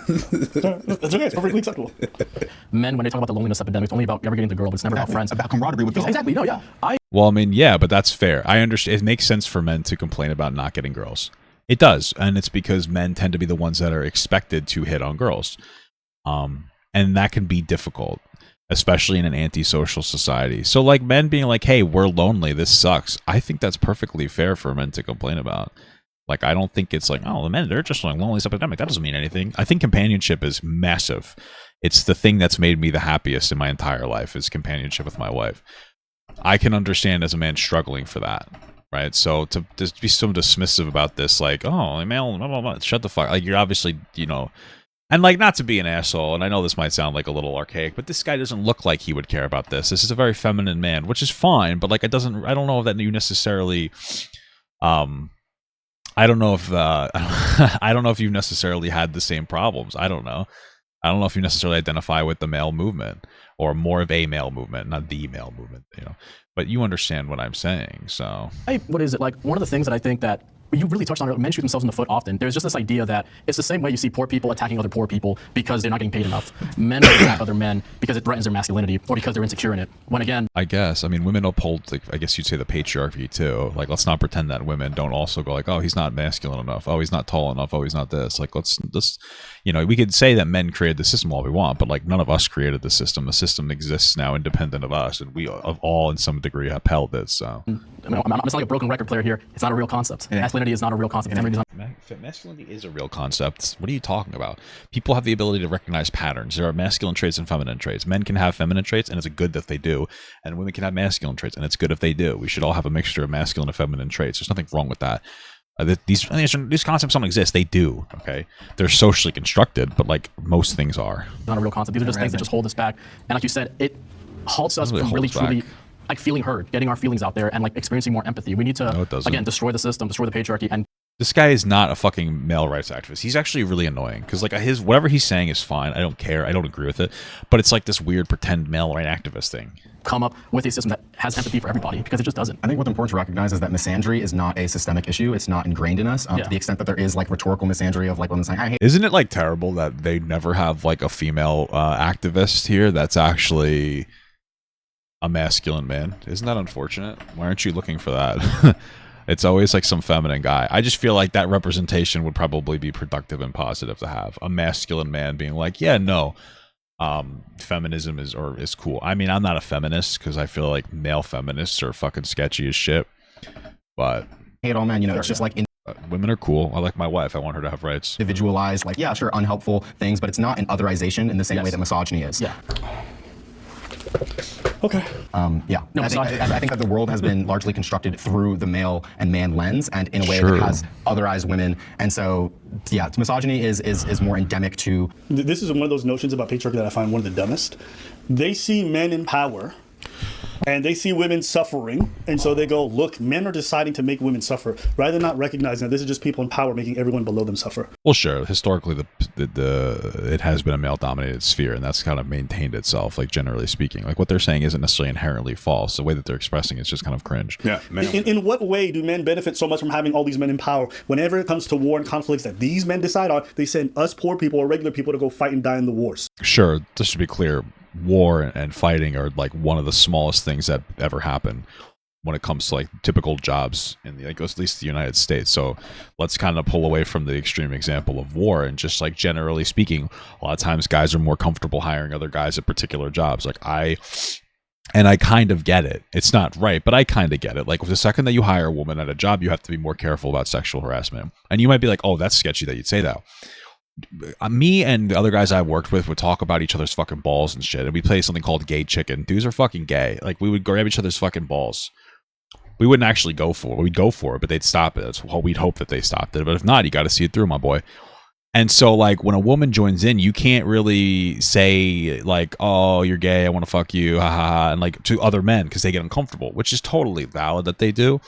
That's okay. It's perfectly acceptable. Men, when they talk about the loneliness epidemic, it's only about ever getting the girl, but it's never about friends. About camaraderie with girls. Exactly. No, yeah. Well, I mean, yeah, but that's fair. I understand. It makes sense for men to complain about not getting girls. It does, and it's because men tend to be the ones that are expected to hit on girls, and that can be difficult, especially in an antisocial society. So, like, men being like, "Hey, we're lonely. This sucks." I think that's perfectly fair for men to complain about. Like, I don't think it's like, "Oh, the men, they're just like loneliness epidemic." That doesn't mean anything. I think companionship is massive. It's the thing that's made me the happiest in my entire life is companionship with my wife. I can understand as a man struggling for that. Right, so to just be so dismissive about this, like, oh, male, blah, blah, blah, shut the fuck, like, you're obviously, you know, and like, not to be an asshole, and I know this might sound like a little archaic, but this guy doesn't look like he would care about this. This is a very feminine man, which is fine, but like, I don't know that you necessarily, I don't know if, I don't know if you've necessarily had the same problems. I don't know if you necessarily identify with the male movement or more of a male movement, not the male movement, you know. But you understand what I'm saying, so. What is it? Like, one of the things that I think that you really touched on, men shoot themselves in the foot often. There's just this idea that it's the same way you see poor people attacking other poor people because they're not getting paid enough. Men attack other men because it threatens their masculinity or because they're insecure in it. When again, I guess, I mean, women uphold, like, I guess you'd say the patriarchy too. Like, let's not pretend that women don't also go like, oh, he's not masculine enough. Oh, he's not tall enough. Oh, he's not this. Like, let's, you know, we could say that men created the system all we want, but like, none of us created the system. The system exists now independent of us, and we of all in some degree upheld it, so. I mean, I'm just like a broken record player here. It's not a real concept. Yeah. Masculinity is not a real concept. Masculinity is a real concept. What are you talking about? People have the ability to recognize patterns. There are masculine traits and feminine traits. Men can have feminine traits, and it's good that they do. And women can have masculine traits, and it's good if they do. We should all have a mixture of masculine and feminine traits. There's nothing wrong with that. These concepts don't exist. They do. Okay, they're socially constructed, but like most things are. Not a real concept. These are just things that just hold us back. And like you said, it halts us from really truly like feeling heard, getting our feelings out there, and like experiencing more empathy. We need to again destroy the system, destroy the patriarchy, and. This guy is not a fucking male rights activist. He's actually really annoying because like his whatever he's saying is fine. I don't care. I don't agree with it, but it's like this weird pretend male right activist thing. Come up with a system that has empathy for everybody because it just doesn't. I think what's important to recognize is that misandry is not a systemic issue. It's not ingrained in us to the extent that there is like rhetorical misandry of like women saying, I hate. Isn't it like terrible that they never have like a female activist here that's actually a masculine man? Isn't that unfortunate? Why aren't you looking for that? It's always like some feminine guy. I just feel like that representation would probably be productive and positive to have. A masculine man being like, yeah, no, feminism is cool. I mean, I'm not a feminist because I feel like male feminists are fucking sketchy as shit. But hate all men, you know, it's just like women are cool. I like my wife. I want her to have rights. Individualized, like, yeah, sure, unhelpful things, but it's not an otherization in the same way that misogyny is. Yeah. Okay. Yeah. No, I think that the world has been largely constructed through the male and man lens, and in a way that has otherized women. And so, yeah, misogyny is more endemic to. This is one of those notions about patriarchy that I find one of the dumbest. They see men in power, and they see women suffering, and so they go, look, men are deciding to make women suffer, rather than not recognizing that this is just people in power making everyone below them suffer. Well, sure. Historically, it has been a male-dominated sphere, and that's kind of maintained itself, like generally speaking. Like what they're saying isn't necessarily inherently false. The way that they're expressing it is just kind of cringe. Yeah. In what way do men benefit so much from having all these men in power? Whenever it comes to war and conflicts that these men decide on, they send us poor people or regular people to go fight and die in the wars. Sure. Just to be clear, war and fighting are like one of the smallest things that ever happen when it comes to like typical jobs in the, like, at least the United States. So let's kind of pull away from the extreme example of war and just like generally speaking, a lot of times guys are more comfortable hiring other guys at particular jobs. Like I kind of get it. It's not right, but I kind of get it. Like the second that you hire a woman at a job, you have to be more careful about sexual harassment. And you might be like, oh, that's sketchy that you'd say that. Me and the other guys I've worked with would talk about each other's fucking balls and shit, and we play something called gay chicken. Dudes are fucking gay. Like we would grab each other's fucking balls. We wouldn't actually go for it. We'd go for it, but they'd stop it. That's what we'd hope that they stopped it. But if not, you got to see it through, my boy. And so, like, when a woman joins in, you can't really say, like, oh, you're gay, I want to fuck you, ha ha ha, and, like, to other men because they get uncomfortable, which is totally valid that they do.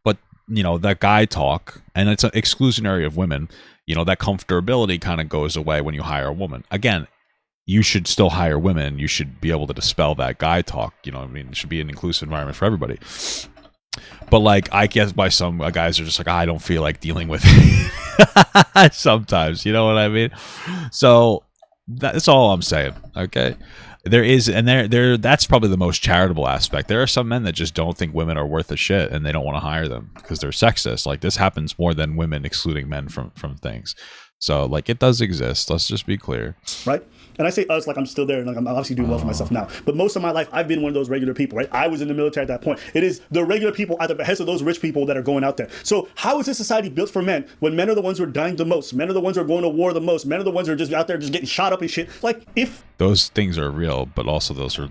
But, you know, that guy talk, and it's an exclusionary of women, you know, that comfortability kind of goes away when you hire a woman. Again, you should still hire women. You should be able to dispel that guy talk. You know what I mean? It should be an inclusive environment for everybody. But like, I guess by some guys are just like, I don't feel like dealing with Sometimes, you know what I mean? So that's all I'm saying. Okay. There is, and that's probably the most charitable aspect. There are some men that just don't think women are worth a shit and they don't want to hire them because they're sexist. Like, this happens more than women excluding men from things. So, like, it does exist. Let's just be clear. Right? And I say us like I'm still there, and like I'm obviously doing well for myself now. But most of my life, I've been one of those regular people, right? I was in the military at that point. It is the regular people at the behest of those rich people that are going out there. So how is this society built for men when men are the ones who are dying the most? Men are the ones who are going to war the most. Men are the ones who are just out there just getting shot up and shit. Like, if those things are real, but also those are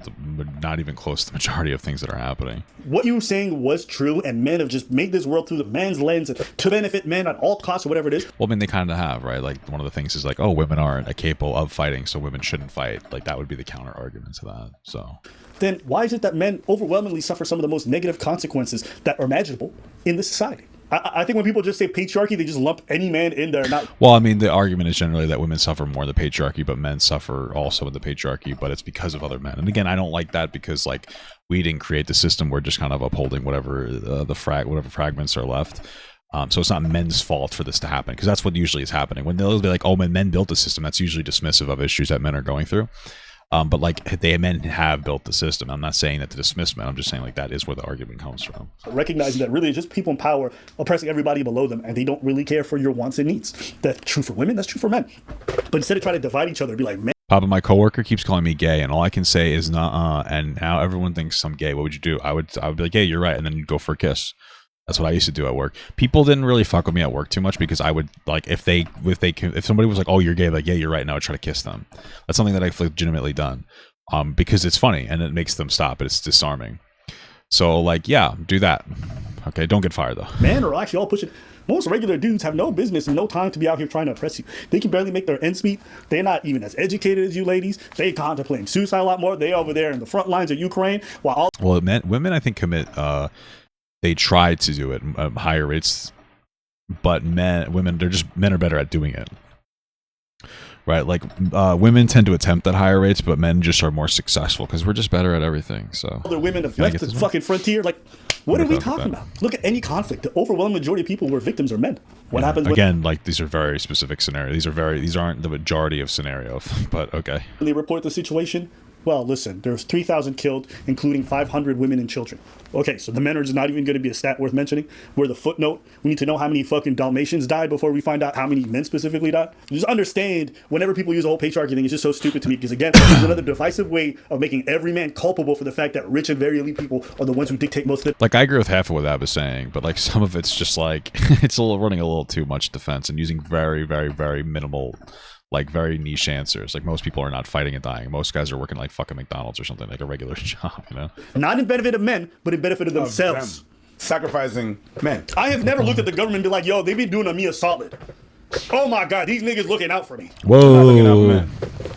not even close to the majority of things that are happening. What you were saying was true, and men have just made this world through the man's lens to benefit men at all costs or whatever it is. Well, I mean, they kind of have, right? Like, one of the things is like, oh, women aren't capable of fighting, so women shouldn't fight. Like, that would be the counter argument to that. So then why is it that men overwhelmingly suffer some of the most negative consequences that are imaginable in this society? I think when people just say patriarchy, they just lump any man in there. Well, I mean, the argument is generally that women suffer more in the patriarchy, but men suffer also in the patriarchy, but it's because of other men. And again, I don't like that because, like, we didn't create the system. We're just kind of upholding whatever whatever fragments are left. So it's not men's fault for this to happen, because that's what usually is happening. When they'll be like, oh, men built the system, that's usually dismissive of issues that men are going through. But like, men have built the system. I'm not saying that to dismiss men. I'm just saying, like, that is where the argument comes from. Recognizing that really it's just people in power oppressing everybody below them, and they don't really care for your wants and needs. That's true for women, that's true for men. But instead of trying to divide each other, be like, man. Papa, my coworker keeps calling me gay, and all I can say is nah. And now everyone thinks I'm gay. What would you do? I would be like, yeah, you're right, and then you'd go for a kiss. That's what I used to do at work. People didn't really fuck with me at work too much because I would, like, if somebody was like, oh, you're gay, like, yeah, you're right, and I would try to kiss them. That's something that I've legitimately done. Because it's funny and it makes them stop. It's disarming. So, like, yeah, do that. Okay, don't get fired though. Men are actually all pushing. Most regular dudes have no business and no time to be out here trying to oppress you. They can barely make their ends meet. They're not even as educated as you ladies. They contemplating suicide a lot more. They over there in the front lines of Ukraine. Women, I think, commit. They try to do it at higher rates, but men are better at doing it. Right, like, women tend to attempt at higher rates, but men just are more successful because we're just better at everything. So other women have left the fucking frontier. Like, what are we talking about? Look at any conflict. The overwhelming majority of people who are victims are men. What happens again? Like, these are very specific scenarios. These aren't the majority of scenarios, but okay. When they report the situation, well, listen, there's 3,000 killed, including 500 women and children. Okay, so the men are just not even going to be a stat worth mentioning. We're the footnote. We need to know how many fucking Dalmatians died before we find out how many men specifically died. Just understand, whenever people use the whole patriarchy thing, it's just so stupid to me because, again, it's another divisive way of making every man culpable for the fact that rich and very elite people are the ones who dictate most of it. Like, I agree with half of what Ab is saying, but, like, some of it's just, like, it's running a little too much defense and using very, very, very minimal, like, very niche answers. Like, most people are not fighting and dying. Most guys are working like fucking McDonald's or something, like a regular job, you know? Not in benefit of men, but in benefit of themselves. Sacrificing men. I have never looked at the government and be like, yo, they be doing me a solid. Oh my God, these niggas looking out for me. Whoa.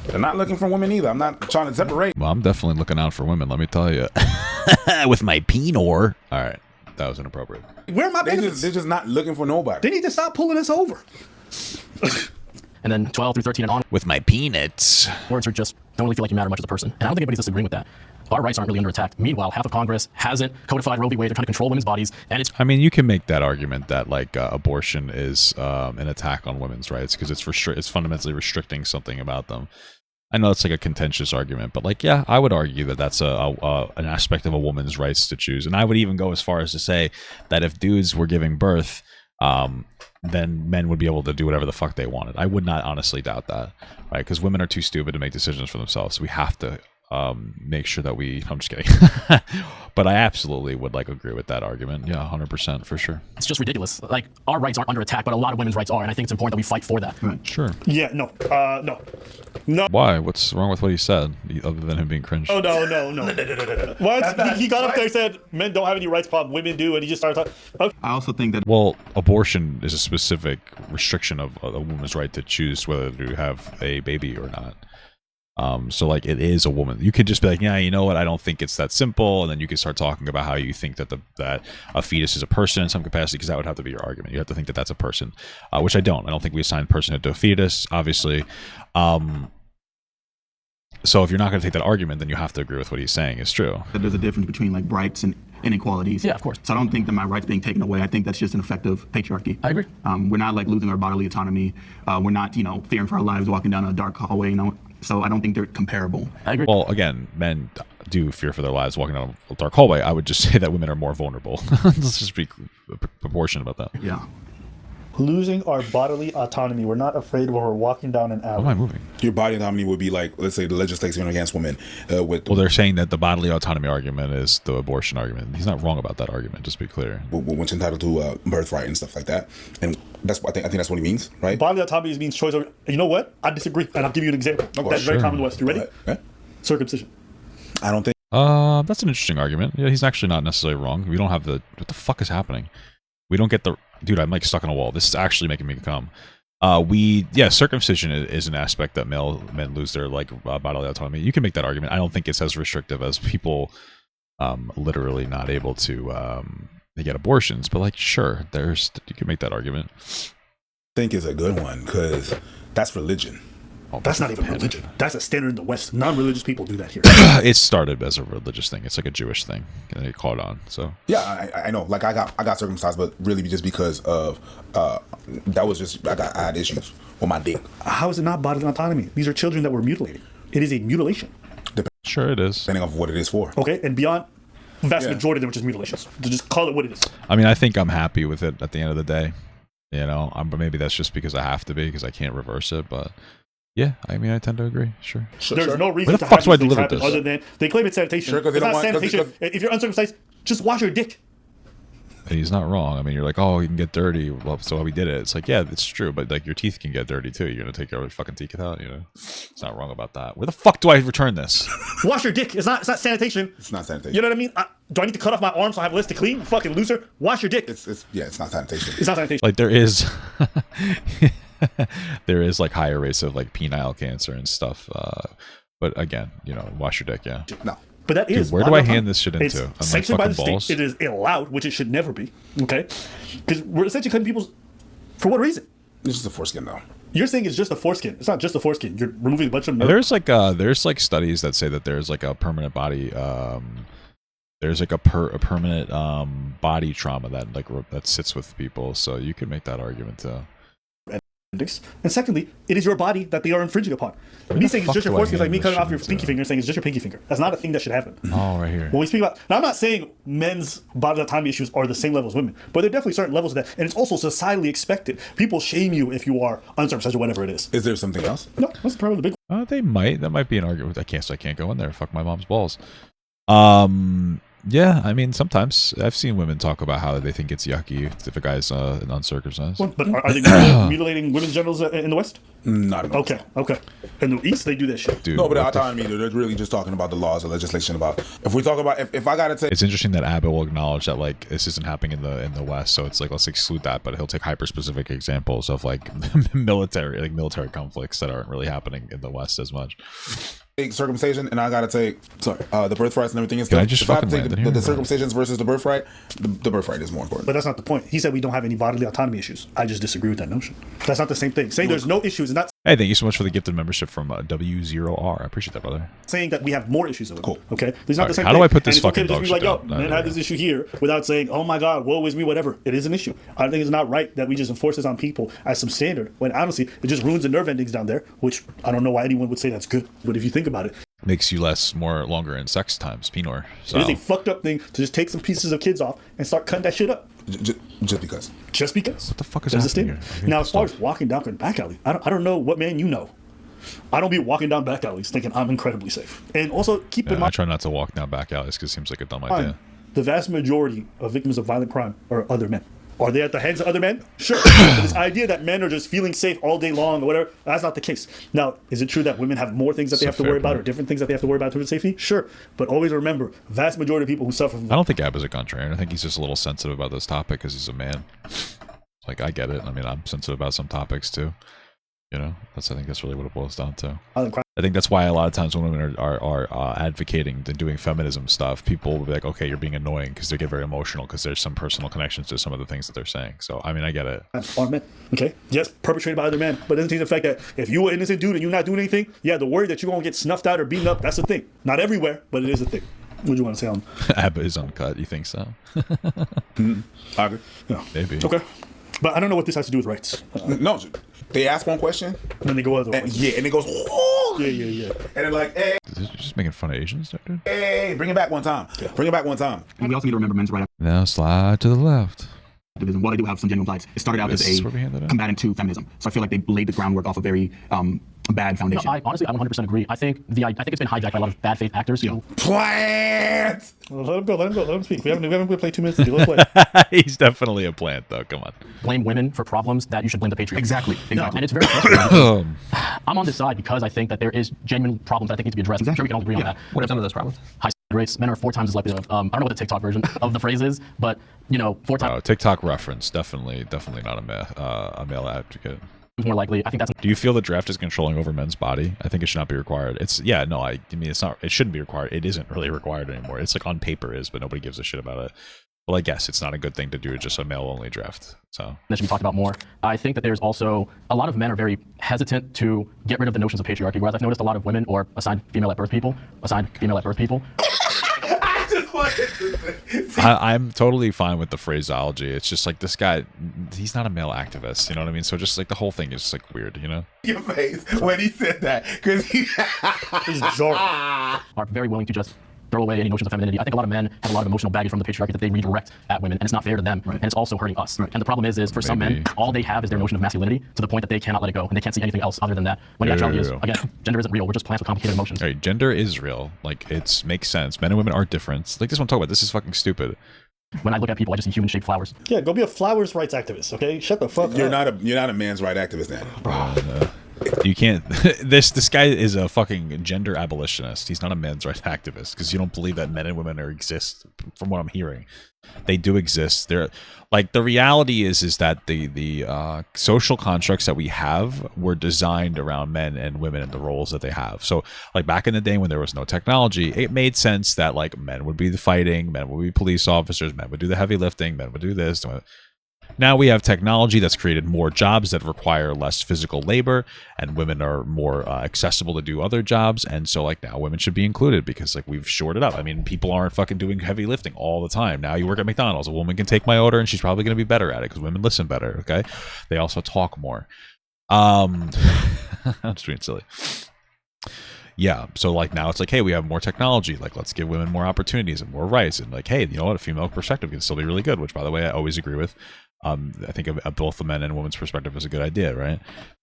They're not looking for women either. I'm not trying to separate. Well, I'm definitely looking out for women, let me tell you. With my penor. All right, that was inappropriate. Where are my benefits? They're just not looking for nobody. They need to stop pulling us over. And then 12 through 13 and on. With my peanuts. Words are just don't really feel like you matter much as a person. And I don't think anybody's disagreeing with that. Our rights aren't really under attack. Meanwhile, half of Congress hasn't codified Roe v. Wade. They're trying to control women's bodies. And it's. I mean, you can make that argument that, like, abortion is an attack on women's rights because it's fundamentally restricting something about them. I know it's like a contentious argument, but, like, yeah, I would argue that that's an aspect of a woman's rights to choose. And I would even go as far as to say that if dudes were giving birth, then men would be able to do whatever the fuck they wanted. I would not honestly doubt that, right? Because women are too stupid to make decisions for themselves. So we have to make sure that I'm just kidding. But I absolutely would, like, agree with that argument. Yeah, 100% for sure. It's just ridiculous. Like, our rights aren't under attack, but a lot of women's rights are. And I think it's important that we fight for that. Sure. Yeah, no. Why? What's wrong with what he said, other than him being cringe? Oh, no. What? He got up there and said, men don't have any rights problem, women do, and he just started talking. Okay. I also think that... Well, abortion is a specific restriction of a woman's right to choose whether to have a baby or not. So, like, it is a woman. You could just be like, yeah, you know what? I don't think it's that simple. And then you can start talking about how you think that that a fetus is a person in some capacity, because that would have to be your argument. You have to think that that's a person, which I don't. I don't think we assign personhood to a fetus, obviously. So if you're not going to take that argument, then you have to agree with what he's saying is true. That there's a difference between, like, rights and inequalities. Yeah, of course. So I don't think that my rights being taken away. I think that's just an effect of patriarchy. I agree. We're not like losing our bodily autonomy. We're not, fearing for our lives walking down a dark hallway. So I don't think they're comparable. I agree. Well, again, men do fear for their lives walking down a dark hallway. I would just say that women are more vulnerable. Let's just be proportionate about that. Yeah. Losing our bodily autonomy. We're not afraid when we're walking down an alley. Why am I moving? Your body autonomy would be like, let's say, the legislation against women. Well, they're saying that the bodily autonomy argument is the abortion argument. He's not wrong about that argument. Just to be clear. when she's entitled to birthright and stuff like that, and that's I think that's what he means, right? Bodily autonomy means choice over. You know what? I disagree, and I'll give you an example. That's very common in the West. You ready? Circumcision. I don't think. That's an interesting argument. Yeah, he's actually not necessarily wrong. We don't have the. What the fuck is happening? We don't get the. Dude, I'm like stuck on a wall. This is actually making me come. Circumcision is an aspect that men lose their bodily autonomy. You can make that argument. I don't think it's as restrictive as people literally not able to they get abortions. But sure, you can make that argument. I think is a good one because that's religion. That's not even religion. That's a standard in the West. Non-religious people do that here. It started as a religious thing. It's like a Jewish thing, and it caught on. So yeah, I know. Like I got circumcised, but really just because of that was just I had issues with my dick. How is it not bodily autonomy? These are children that we're mutilating. It is a mutilation. Sure, it is. Depending on what it is for. Okay, and beyond, vast majority of them are just mutilations. To just call it what it is. I mean, I think I'm happy with it at the end of the day. But maybe that's just because I have to be because I can't reverse it, but. Yeah, I mean, I tend to agree. Sure. There's no reason Where to the fuck have do I these things deliver happen this? other than they claim it's sanitation. Sure, 'cause they it's don't not want- 'cause- sanitation. If you're uncircumcised, just wash your dick. And he's not wrong. I mean, you're like, oh, you can get dirty. Well, so we did it. It's like, yeah, it's true. But your teeth can get dirty too. You're gonna take your fucking teeth out. It's not wrong about that. Where the fuck do I return this? Wash your dick. It's not sanitation. It's not sanitation. You know what I mean? Do I need to cut off my arm so I have less to clean? Fucking loser. Wash your dick. It's not sanitation. It's not sanitation. Like there is, there is higher rates of penile cancer and stuff. But again, wash your dick. Yeah. No. But that is. Where do I hand this shit into? It's On my sanctioned by the fucking balls? state. It is allowed, which it should never be. Okay, because we're essentially cutting people's. For what reason? It's just a foreskin, though. You're saying it's just a foreskin. It's not just a foreskin. You're removing a bunch of nerve. There's studies that say that there's a permanent body there's a permanent body trauma that sits with people, so you could make that argument too. And secondly, it is your body that they are infringing upon. Me saying it's just your foreskin is like me cutting off your pinky finger and saying it's just your pinky finger. That's not a thing that should happen. Oh, right here. When we speak about, now I'm not saying men's bodily autonomy issues are the same level as women, but there are definitely certain levels of that, and it's also societally expected. People shame you if you are uncircumcised or whatever it is. Is there something else? No, that's probably the big one. They might. That might be an argument. I can't go in there. Fuck my mom's balls. Yeah, I mean, sometimes I've seen women talk about how they think it's yucky if a guy's uncircumcised. Well, but are they mutilating women's genitals in the West? Not at all. Okay. In the East, they do that shit. Dude, No, but autonomy, they're really just talking about the laws or legislation about. If we talk about, if I gotta take, it's interesting that Abbott will acknowledge that this isn't happening in the West, so it's let's exclude that, but he'll take hyper specific examples of military conflicts that aren't really happening in the West as much. circumcision and I gotta take the birthrights and everything and Can stuff. I just if I have fucking to take land in the here? circumcisions versus the birthright, the birthright is more important. But that's not the point. He said we don't have any bodily autonomy issues. I just disagree with that notion. That's not the same thing. Saying there's no issues is not Hey, thank you so much for the gifted membership from W0R. I appreciate that, brother. saying that we have more issues of it. Cool. Okay? It's not the same How thing. do I put this And it's okay fucking to just be like, dog yo, shit man, down? I have this issue here without saying, oh my God, woe is me, whatever. It is an issue. I think it's not right that we just enforce this on people as some standard when honestly, it just ruins the nerve endings down there, which I don't know why anyone would say that's good. But if you think about it, Makes you longer in sex times, Pinor. So. it is a fucked up thing to just take some pieces of kids off and start cutting that shit up. Just because. Just because. What the fuck is There's a happening standard. here? Now, as far as walking down a back alley, I don't know what man you know. I don't be walking down back alleys thinking I'm incredibly safe. And also keep in I mind, try not to walk down back alleys because it seems like a dumb idea. the vast majority of victims of violent crime are other men. Are they at the hands of other men? Sure. But this idea that men are just feeling safe all day long or whatever, that's not the case. Now, is it true that women have more things that they have to worry about or different things that they have to worry about to their safety? Sure. But always remember, vast majority of people who suffer from I don't think Ab is a contrarian. I think he's just a little sensitive about this topic because he's a man. I get it. I mean, I'm sensitive about some topics too. I think that's really what it boils down to. I think that's why a lot of times when women are advocating and doing feminism stuff, people will be like, okay, you're being annoying because they get very emotional because there's some personal connections to some of the things that they're saying. So, I mean, I get it. are men. Okay? Yes, perpetrated by other men. But it doesn't change the fact that if you're an innocent dude and you're not doing anything, yeah, the worry that you're going to get snuffed out or beaten up, that's a thing. Not everywhere, but it is a thing. What do you want to say on? Abba is uncut. You think so? I agree. Yeah. Maybe. Okay. But I don't know what this has to do with rights. No, they ask one question, Then they go other and, ways. yeah, and it goes, oh, Yeah. and they're like, hey, Is this just making fun of Asians, dude? hey, bring it back one time. Bring it back one time. And we also need to remember men's rights Now slide to the left. activism. While they do have some genuine plights, it started out This as is a where we handed it. combatant to feminism. So I feel like they laid the groundwork off a very bad foundation. No, I 100% agree. I think it's been hijacked by a lot of bad faith actors. Who, Plant. Well, let him go. Let him speak. We haven't played 2 minutes. Let's play. He's definitely a plant, though. Come on. blame women for problems that you should blame the patriarchy. Exactly. And it's very frustrating. I'm on this side because I think that there is genuine problems that I think need to be addressed. I'm sure we can all agree on that. What are some of those problems? High rates. Men are 4 times as likely to. I don't know what the TikTok version of the phrase is, but 4 times TikTok reference. Definitely not a male advocate. more likely. I think that's. Do you feel the draft is controlling over men's body? I think it should not be required. I mean, it's not. It shouldn't be required. It isn't really required anymore. It's like on paper is, but nobody gives a shit about it. Well, I guess it's not a good thing to do just a male-only draft. So That should be talked about more. I think that there's also a lot of men are very hesitant to get rid of the notions of patriarchy. Whereas I've noticed a lot of women or assigned female at birth people. I'm totally fine with the phraseology. It's just like this guy, he's not a male activist. You know what I mean? So just like the whole thing is just like weird. You know? Your face when he said that, because he. Are very willing to just throw away any notions of femininity. I think a lot of men have a lot of emotional baggage from the patriarchy that they redirect at women, and it's not fair to them, and it's also hurting us. And the problem is for some men, all they have is their notion of masculinity to the point that they cannot let it go, and they can't see anything else other than that. When the actuality is, again, gender isn't real. We're just plants with complicated emotions. Right, gender is real. Like it makes sense. Men and women are different. Like this one I'm talking about. This is fucking stupid. When I look at people, I just see human-shaped flowers. Yeah, go be a flowers rights activist. Okay, shut the fuck You're up. not a man's right activist then. You can't. This guy is a fucking gender abolitionist. He's not a men's rights activist because you don't believe that men and women exist. From what I'm hearing, they do exist. They're like the reality is that the social constructs that we have were designed around men and women and the roles that they have. So like back in the day when there was no technology, it made sense that like men would be the fighting, men would be police officers, men would do the heavy lifting, men would do this. Now we have technology that's created more jobs that require less physical labor, and women are more accessible to do other jobs. And so like now women should be included because like we've shored it up. I mean, people aren't fucking doing heavy lifting all the time. Now you work at McDonald's, a woman can take my order and she's probably going to be better at it because women listen better. Okay. They also talk more. I'm just being silly. Yeah, so like now it's like, hey, we have more technology. Like, let's give women more opportunities and more rights. And like, hey, you know what? A female perspective can still be really good, which, by the way, I always agree with. I think both the men and women's perspective is a good idea, right?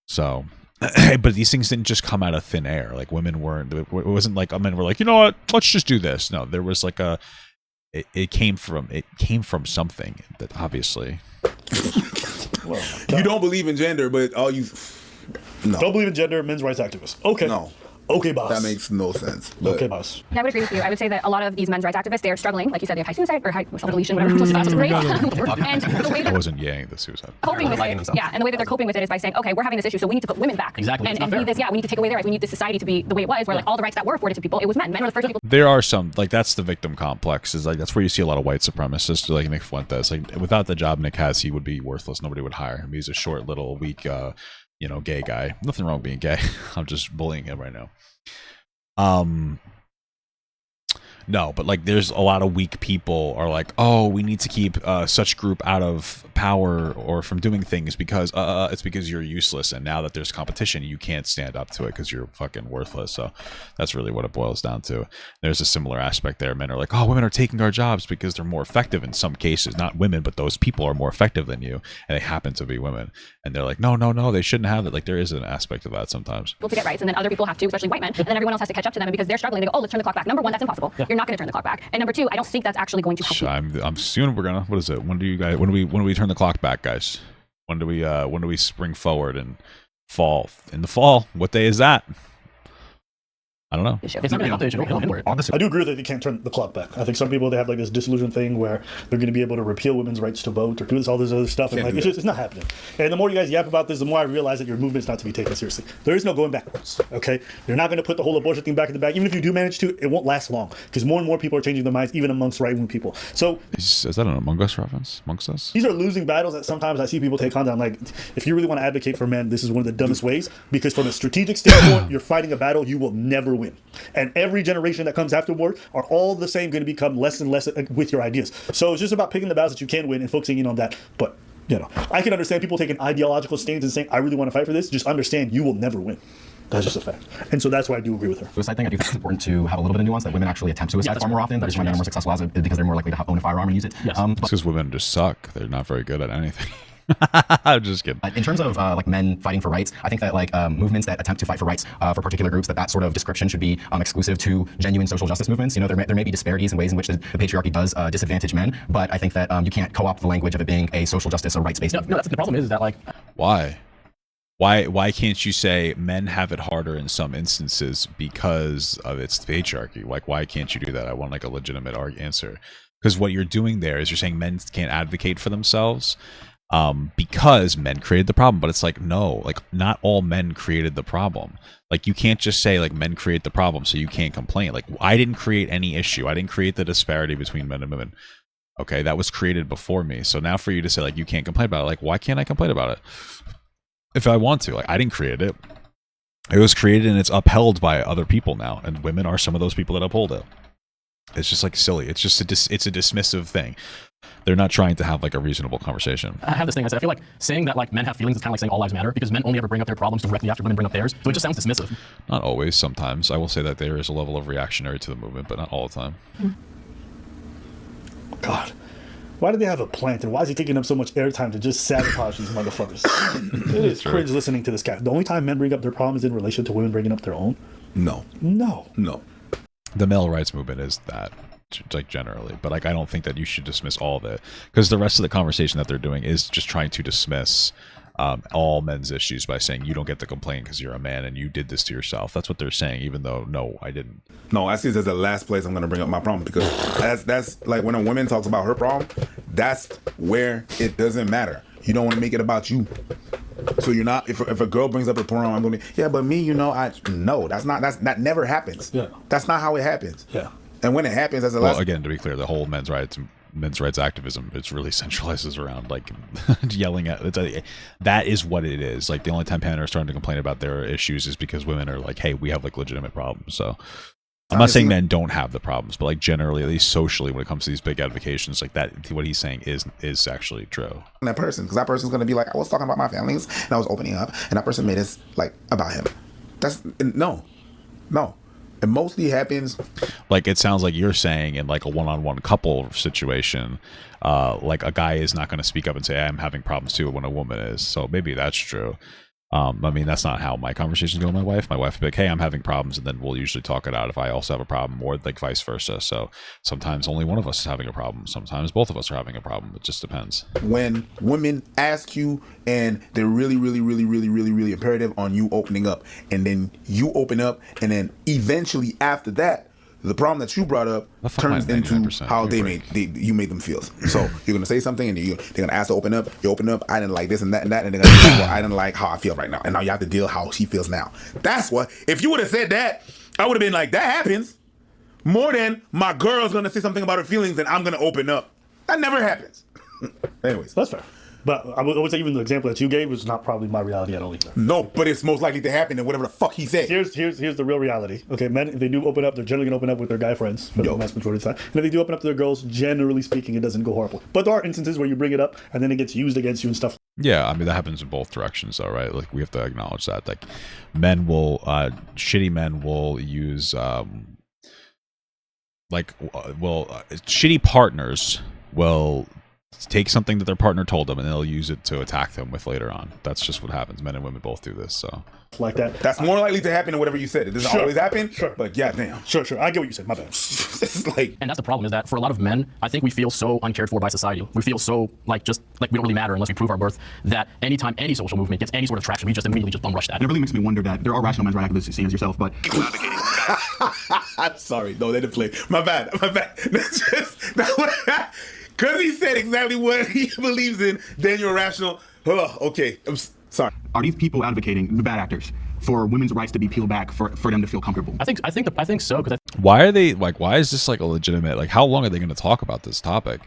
So, but these things didn't just come out of thin air. Like, women weren't. It wasn't like men were like, you know what? Let's just do this. No, there was like a. It came from something that obviously. Well, You don't believe in gender, but all you. No. Don't believe in gender, men's rights activists. Okay. No. Okay, boss. That makes no sense. But Okay, boss. I would agree with you. I would say that a lot of these men's rights activists, they are struggling. Like you said, they have high suicide or high self-deletion, whatever was fast rate. And the way I they're wasn't yang the suicide. coping with it, yeah, and the way that they're coping with it is by saying, okay, we're having this issue, so we need to put women back. Exactly. And, It's not and we fair. need this, yeah, we need to take away their rights. We need this society to be the way it was, where like all the rights that were afforded to people, it was men. Men were the first people. There are some like that's the victim complex. Is like that's where you see a lot of white supremacists like Nick Fuentes. Like without the job Nick has, he would be worthless. Nobody would hire him. He's a short, little, weak, gay guy. Nothing wrong with being gay. I'm just bullying him right now. No, but like there's a lot of weak people are like, oh, we need to keep such group out of power or from doing things because it's because you're useless, and now that there's competition you can't stand up to it because you're fucking worthless. So that's really what it boils down to. There's a similar aspect there. Men are like, oh, women are taking our jobs because they're more effective in some cases. Not women, but those people are more effective than you, and they happen to be women, and they're like, no, they shouldn't have it. Like there is an aspect of that sometimes. To get rights, and then other people have to, especially white men, and then everyone else has to catch up to them, and because they're struggling, they go, oh, let's turn the clock back. Number one, that's impossible. You're not going to turn the clock back. And number two, I don't think that's actually going to help you. I'm soon we're gonna. What is it? When do we turn the clock back, guys? When do we spring forward and fall? In the fall, what day is that? I don't know. It's not going to update. It'll inward. I do agree that you can't turn the clock back. I think some people, they have like this disillusion thing where they're going to be able to repeal women's rights to vote or do all this other stuff. And like, it's not happening. And the more you guys yap about this, the more I realize that your movement's not to be taken seriously. There is no going backwards. Okay, you're not going to put the whole abortion thing back in the bag. Even if you do manage to, it won't last long because more and more people are changing their minds, even amongst right-wing people. So Is that an Among Us reference? Amongst Us? these are losing battles that sometimes I see people take on. That I'm like, if you really want to advocate for men, this is one of the dumbest ways, because from a strategic standpoint, you're fighting a battle you will never win. And every generation that comes afterward are all the same going to become less and less with your ideas. So it's just about picking the battles that you can win and focusing in on that. But, you know, I can understand people taking ideological stance and saying, I really want to fight for this. Just understand you will never win. That's just a fact. And so that's why I do agree with her. Suicide thing, I do think it's important to have a little bit of nuance that women actually attempt suicide far more often. That is why men are more successful as because they're more likely to own a firearm and use it. Yes. Because women just suck. They're not very good at anything. I'm just kidding. In terms of like men fighting for rights, I think that like movements that attempt to fight for rights for particular groups, that sort of description should be exclusive to genuine social justice movements. You know, there may be disparities in ways in which the patriarchy does disadvantage men, but I think that you can't co-opt the language of it being a social justice or rights-based. No, that's the problem is that like Why can't you say men have it harder in some instances because of its patriarchy? Like, why can't you do that? I want like a legitimate answer. Because what you're doing there is you're saying men can't advocate for themselves because men created the problem. But it's like, no, like not all men created the problem. Like you can't just say like men create the problem so you can't complain. Like I didn't create any issue. I didn't create the disparity between men and women. Okay, that was created before me. So now for you to say like you can't complain about it, like why can't I complain about it? If I want to, like I didn't create it. It was created and it's upheld by other people now, and women are some of those people that uphold it. It's just like silly. It's just it's a dismissive thing. They're not trying to have like a reasonable conversation. I have this thing. I feel like saying that like men have feelings is kind of like saying all lives matter because men only ever bring up their problems directly after women bring up theirs. So it just sounds dismissive. Not always. Sometimes I will say that there is a level of reactionary to the movement, but not all the time. God. Why do they have a plant, and why is he taking up so much airtime to just sabotage these motherfuckers? It is cringe listening to this guy. The only time men bring up their problems in relation to women bringing up their own? No. The male rights movement is that, like generally, but like I don't think that you should dismiss all of it because the rest of the conversation that they're doing is just trying to dismiss all men's issues by saying you don't get to complain because you're a man and you did this to yourself. That's what they're saying, even though no, I didn't. No, I see this as the last place I'm going to bring up my problem because that's like when a woman talks about her problem, that's where it doesn't matter. You don't want to make it about you. So you're not, if a girl brings up a problem, I'm going to be, yeah, but me, you know, that never happens. Yeah. That's not how it happens. Yeah. And when it happens, that's the Well, last. again, to be clear, the whole men's rights activism, it's really centralizes around like yelling at that is what it is. Like the only time men are starting to complain about their issues is because women are like, hey, we have like legitimate problems. So I'm not saying men don't have the problems, but like generally, at least socially, when it comes to these big advocations like that, what he's saying is actually true. That person, because that person's going to be like, I was talking about my feelings and I was opening up and that person made it like about him. That's no. It mostly happens. Like it sounds like you're saying in like a one-on-one couple situation, like a guy is not going to speak up and say I'm having problems too when a woman is. So maybe that's true. I mean, that's not how my conversations go with my wife. My wife will be like, hey, I'm having problems, and then we'll usually talk it out if I also have a problem, or like vice versa. So sometimes only one of us is having a problem. Sometimes both of us are having a problem. It just depends. When women ask you and they're really, really, really, really, really, really imperative on you opening up, and then you open up, and then eventually after that, the problem that you brought up turns into how you made them feel. So you're gonna say something, and they're gonna ask to open up. You open up. I didn't like this and that, and they're gonna say, well, I didn't like how I feel right now, and now you have to deal how she feels now. That's what. If you would have said that, I would have been like, that happens more than my girl's gonna say something about her feelings, and I'm gonna open up. That never happens. Anyways, that's fair. But I would say even the example that you gave was not probably my reality at all either. No, but it's most likely to happen than whatever the fuck he said. Here's the real reality. Okay, men, if they do open up, they're generally going to open up with their guy friends for the vast majority of the time. And if they do open up to their girls, generally speaking, it doesn't go horrible. But there are instances where you bring it up and then it gets used against you and stuff. Yeah, I mean, that happens in both directions, though, right? Like, we have to acknowledge that. Like, men will, shitty men will use, shitty partners will take something that their partner told them and they'll use it to attack them with later on. That's just what happens. Men and women both do this, so. Like that. That's more likely to happen than whatever you said. It doesn't always happen. Sure. But yeah, damn. Sure. I get what you said. My bad. It's like, and that's the problem, is that for a lot of men, I think we feel so uncared for by society. We feel so like we don't really matter unless we prove our worth, that anytime any social movement gets any sort of traction, we just immediately just bum rush that. And it really makes me wonder that there are rational men's rights activists, same as yourself, but I'm sorry. No, they didn't play. My bad. That's just because he said exactly what he believes in. Then you're rational. Oh, okay. I'm sorry. Are these people advocating, the bad actors, for women's rights to be peeled back for them to feel comfortable? I think so. Why are they like? Why is this like a legitimate? Like, how long are they going to talk about this topic?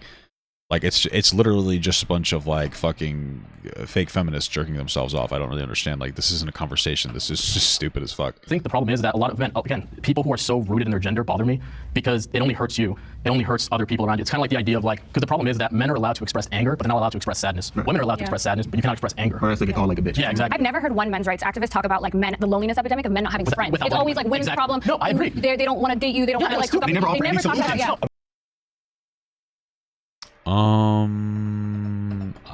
Like it's literally just a bunch of like fucking fake feminists jerking themselves off. I don't really understand. Like this isn't a conversation. This is just stupid as fuck. I think the problem is that a lot of men, again, people who are so rooted in their gender bother me because it only hurts you. It only hurts other people around you. It's kind of like the idea of like, because the problem is that men are allowed to express anger, but they're not allowed to express sadness. Women are allowed to express sadness, but you cannot express anger. Or else they get called like a bitch. Yeah, exactly. I've never heard one men's rights activist talk about like men, the loneliness epidemic of men not having friends. It's always like women's problem. No, I agree. They don't want to date you. They don't want to like hook up. They never offer any talk about it. solutions. Yeah.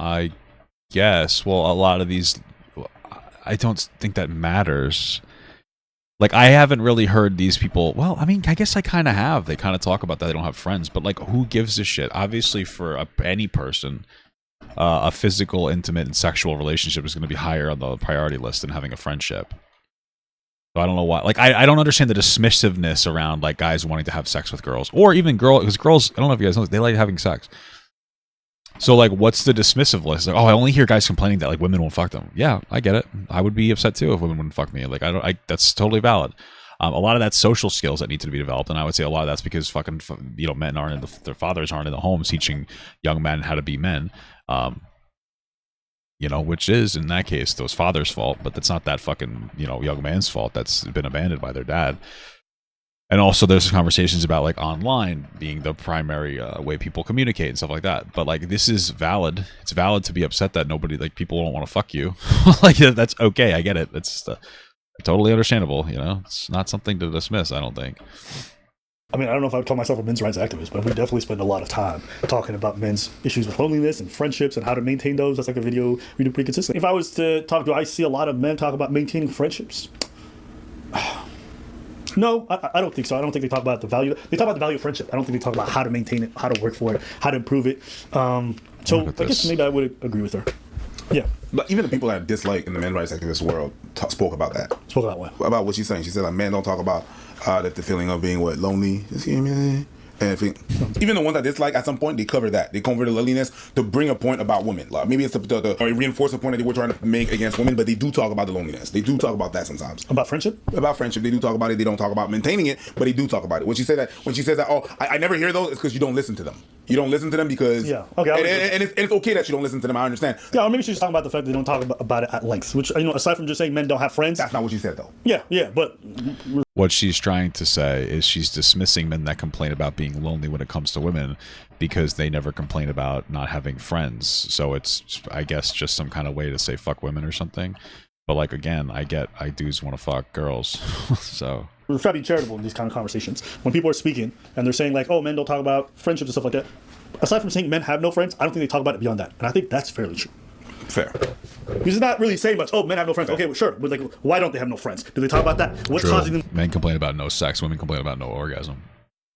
I guess. Well, a lot of these, I don't think that matters. Like, I haven't really heard these people. Well, I mean, I guess I kind of have. They kind of talk about that they don't have friends, but like, who gives a shit? Obviously, for any person, a physical, intimate, and sexual relationship is going to be higher on the priority list than having a friendship. So I don't know why. Like, I don't understand the dismissiveness around like guys wanting to have sex with girls, or even because girls. I don't know if you guys know, they like having sex. So like, what's the dismissive list? Like, oh, I only hear guys complaining that like women won't fuck them. Yeah, I get it. I would be upset too if women wouldn't fuck me. Like, that's totally valid. A lot of that's social skills that need to be developed, and I would say a lot of that's because fucking men aren't their fathers aren't in the homes teaching young men how to be men. Which is in that case those fathers' fault, but that's not that fucking young man's fault that's been abandoned by their dad. And also there's conversations about like online being the primary way people communicate and stuff like that. But like, this is valid. It's valid to be upset that people don't want to fuck you. Like, that's okay. I get it. It's totally understandable. It's not something to dismiss, I don't think. I mean, I don't know if I would call myself a men's rights activist, but we definitely spend a lot of time talking about men's issues with loneliness and friendships and how to maintain those. That's like a video we do pretty consistently. If I was to talk to, I see a lot of men talk about maintaining friendships. No, I don't think so. I don't think they talk about the value. They talk about the value of friendship. I don't think they talk about how to maintain it, how to work for it, how to improve it. So I guess maybe I would agree with her. Yeah. But even the people that dislike in the men's rights activist world spoke about that. Spoke about what? About what she's saying. She said like men don't talk about the feeling of being lonely. And even the ones that dislike, at some point they cover that. They cover the loneliness to bring a point about women. Like maybe it's or reinforce a point that they were trying to make against women, but they do talk about the loneliness. They do talk about that sometimes. About friendship? About friendship. They do talk about it. They don't talk about maintaining it, but they do talk about it. When she says that, oh, I never hear those, it's because you don't listen to them. You don't listen to them because... Yeah. Okay. And it's okay that you don't listen to them. I understand. Yeah, or maybe she's talking about the fact that they don't talk about it at length, which, aside from just saying men don't have friends... That's not what she said, though. Yeah, but... What she's trying to say is she's dismissing men that complain about being lonely when it comes to women because they never complain about not having friends. So it's, I guess, just some kind of way to say fuck women or something. But like, again, I dudes want to fuck girls. So we're trying to be charitable in these kind of conversations. When people are speaking and they're saying like, oh, men don't talk about friendships and stuff like that. Aside from saying men have no friends, I don't think they talk about it beyond that. And I think that's fairly true. Fair. Because it's not really saying much. Oh, men have no friends. Okay, well, sure. But like, why don't they have no friends? Do they talk about that? What's causing them? Men complain about no sex. Women complain about no orgasm.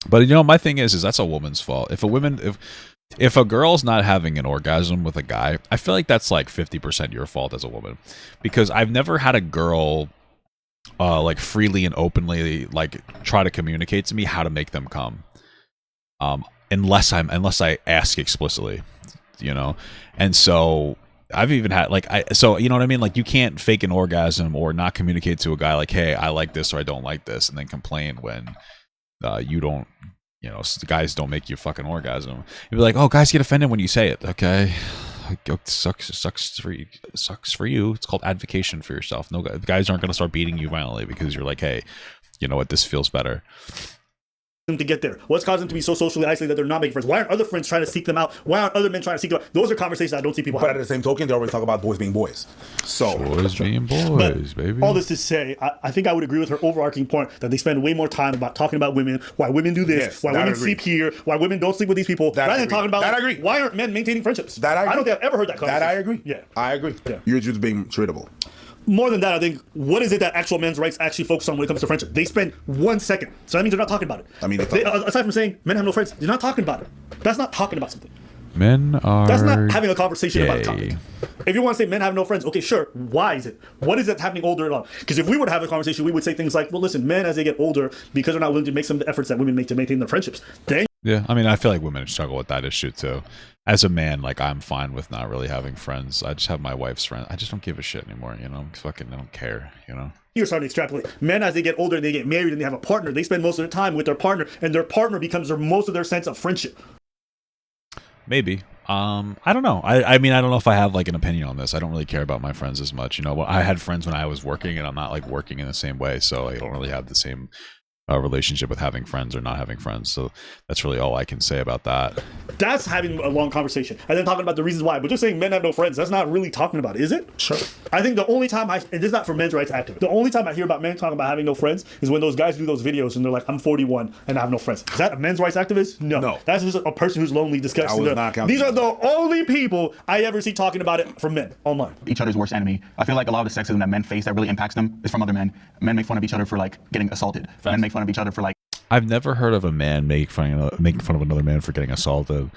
But my thing is that's a woman's fault. If a girl's not having an orgasm with a guy, I feel like that's like 50% your fault as a woman, because I've never had a girl like freely and openly like try to communicate to me how to make them come, unless I ask explicitly, and so. I've even had so you know what I mean? Like, you can't fake an orgasm or not communicate to a guy like, hey, I like this or I don't like this, and then complain when you don't, guys don't make you fucking orgasm. You'd be like, oh, guys get offended when you say it. Okay, sucks for you. It's called advocation for yourself. No, guys aren't gonna start beating you violently because you're like, hey, you know what, this feels better. To get there? What's causing them to be so socially isolated that they're not making friends? Why aren't other friends trying to seek them out? Why aren't other men trying to seek them out? Those are conversations I don't see people having. But at the same token, they always talk about boys being boys. So boys being boys, baby. All this to say, I think I would agree with her overarching point that they spend way more time about talking about women, why women do this, why women sleep here, why women don't sleep with these people, rather than talking about why aren't men maintaining friendships. I don't think I've ever heard that conversation. That I agree. Yeah, I agree. Yeah. You're just being treatable. More than that, I think, what is it that actual men's rights actually focus on when it comes to friendship? They spend 1 second. So that means they're not talking about it. I mean, aside from saying men have no friends, they're not talking about it. That's not talking about something. Men are That's not having a conversation about a gay. topic. If you want to say men have no friends, okay, sure. Why is it? What is it happening older on? Because if we were to have a conversation, we would say things like, well, listen, men as they get older, because they're not willing to make some of the efforts that women make to maintain their friendships, Yeah, I mean, I feel like women struggle with that issue too. As a man, like, I'm fine with not really having friends. I just have my wife's friends. I just don't give a shit anymore, I don't care, You're starting to extrapolate. Men, as they get older, they get married and they have a partner. They spend most of their time with their partner, and their partner becomes most of their sense of friendship. maybe. I don't know. I mean, I don't know if I have like an opinion on this. I don't really care about my friends as much. You know, I had friends when I was working, and I'm not like working in the same way, so I don't really have the same relationship with having friends or not having friends. So that's really all I can say about that. That's having a long conversation and then talking about the reasons why. But just saying men have no friends, that's not really talking about it, is it? Sure. I think the only time and this is not for men's rights activists, the only time I hear about men talking about having no friends is when those guys do those videos and they're like, I'm 41 and I have no friends. Is that a men's rights activist? No. That's just a person who's lonely, disgusting. These are the only people I ever see talking about it from men online. Each other's worst enemy. I feel like a lot of the sexism that men face that really impacts them is from other men. Men make fun of each other for like getting assaulted. Men make fun of each other for like. I've never heard of a man making fun of another man for getting assaulted.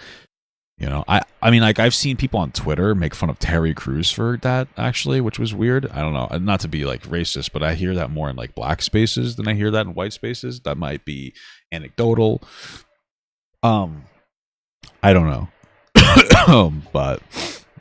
You know, I mean, like, I've seen people on Twitter make fun of Terry Crews for that, actually, which was weird. I don't know, not to be like racist, but I hear that more in like black spaces than I hear that in white spaces. That might be anecdotal. I don't know. But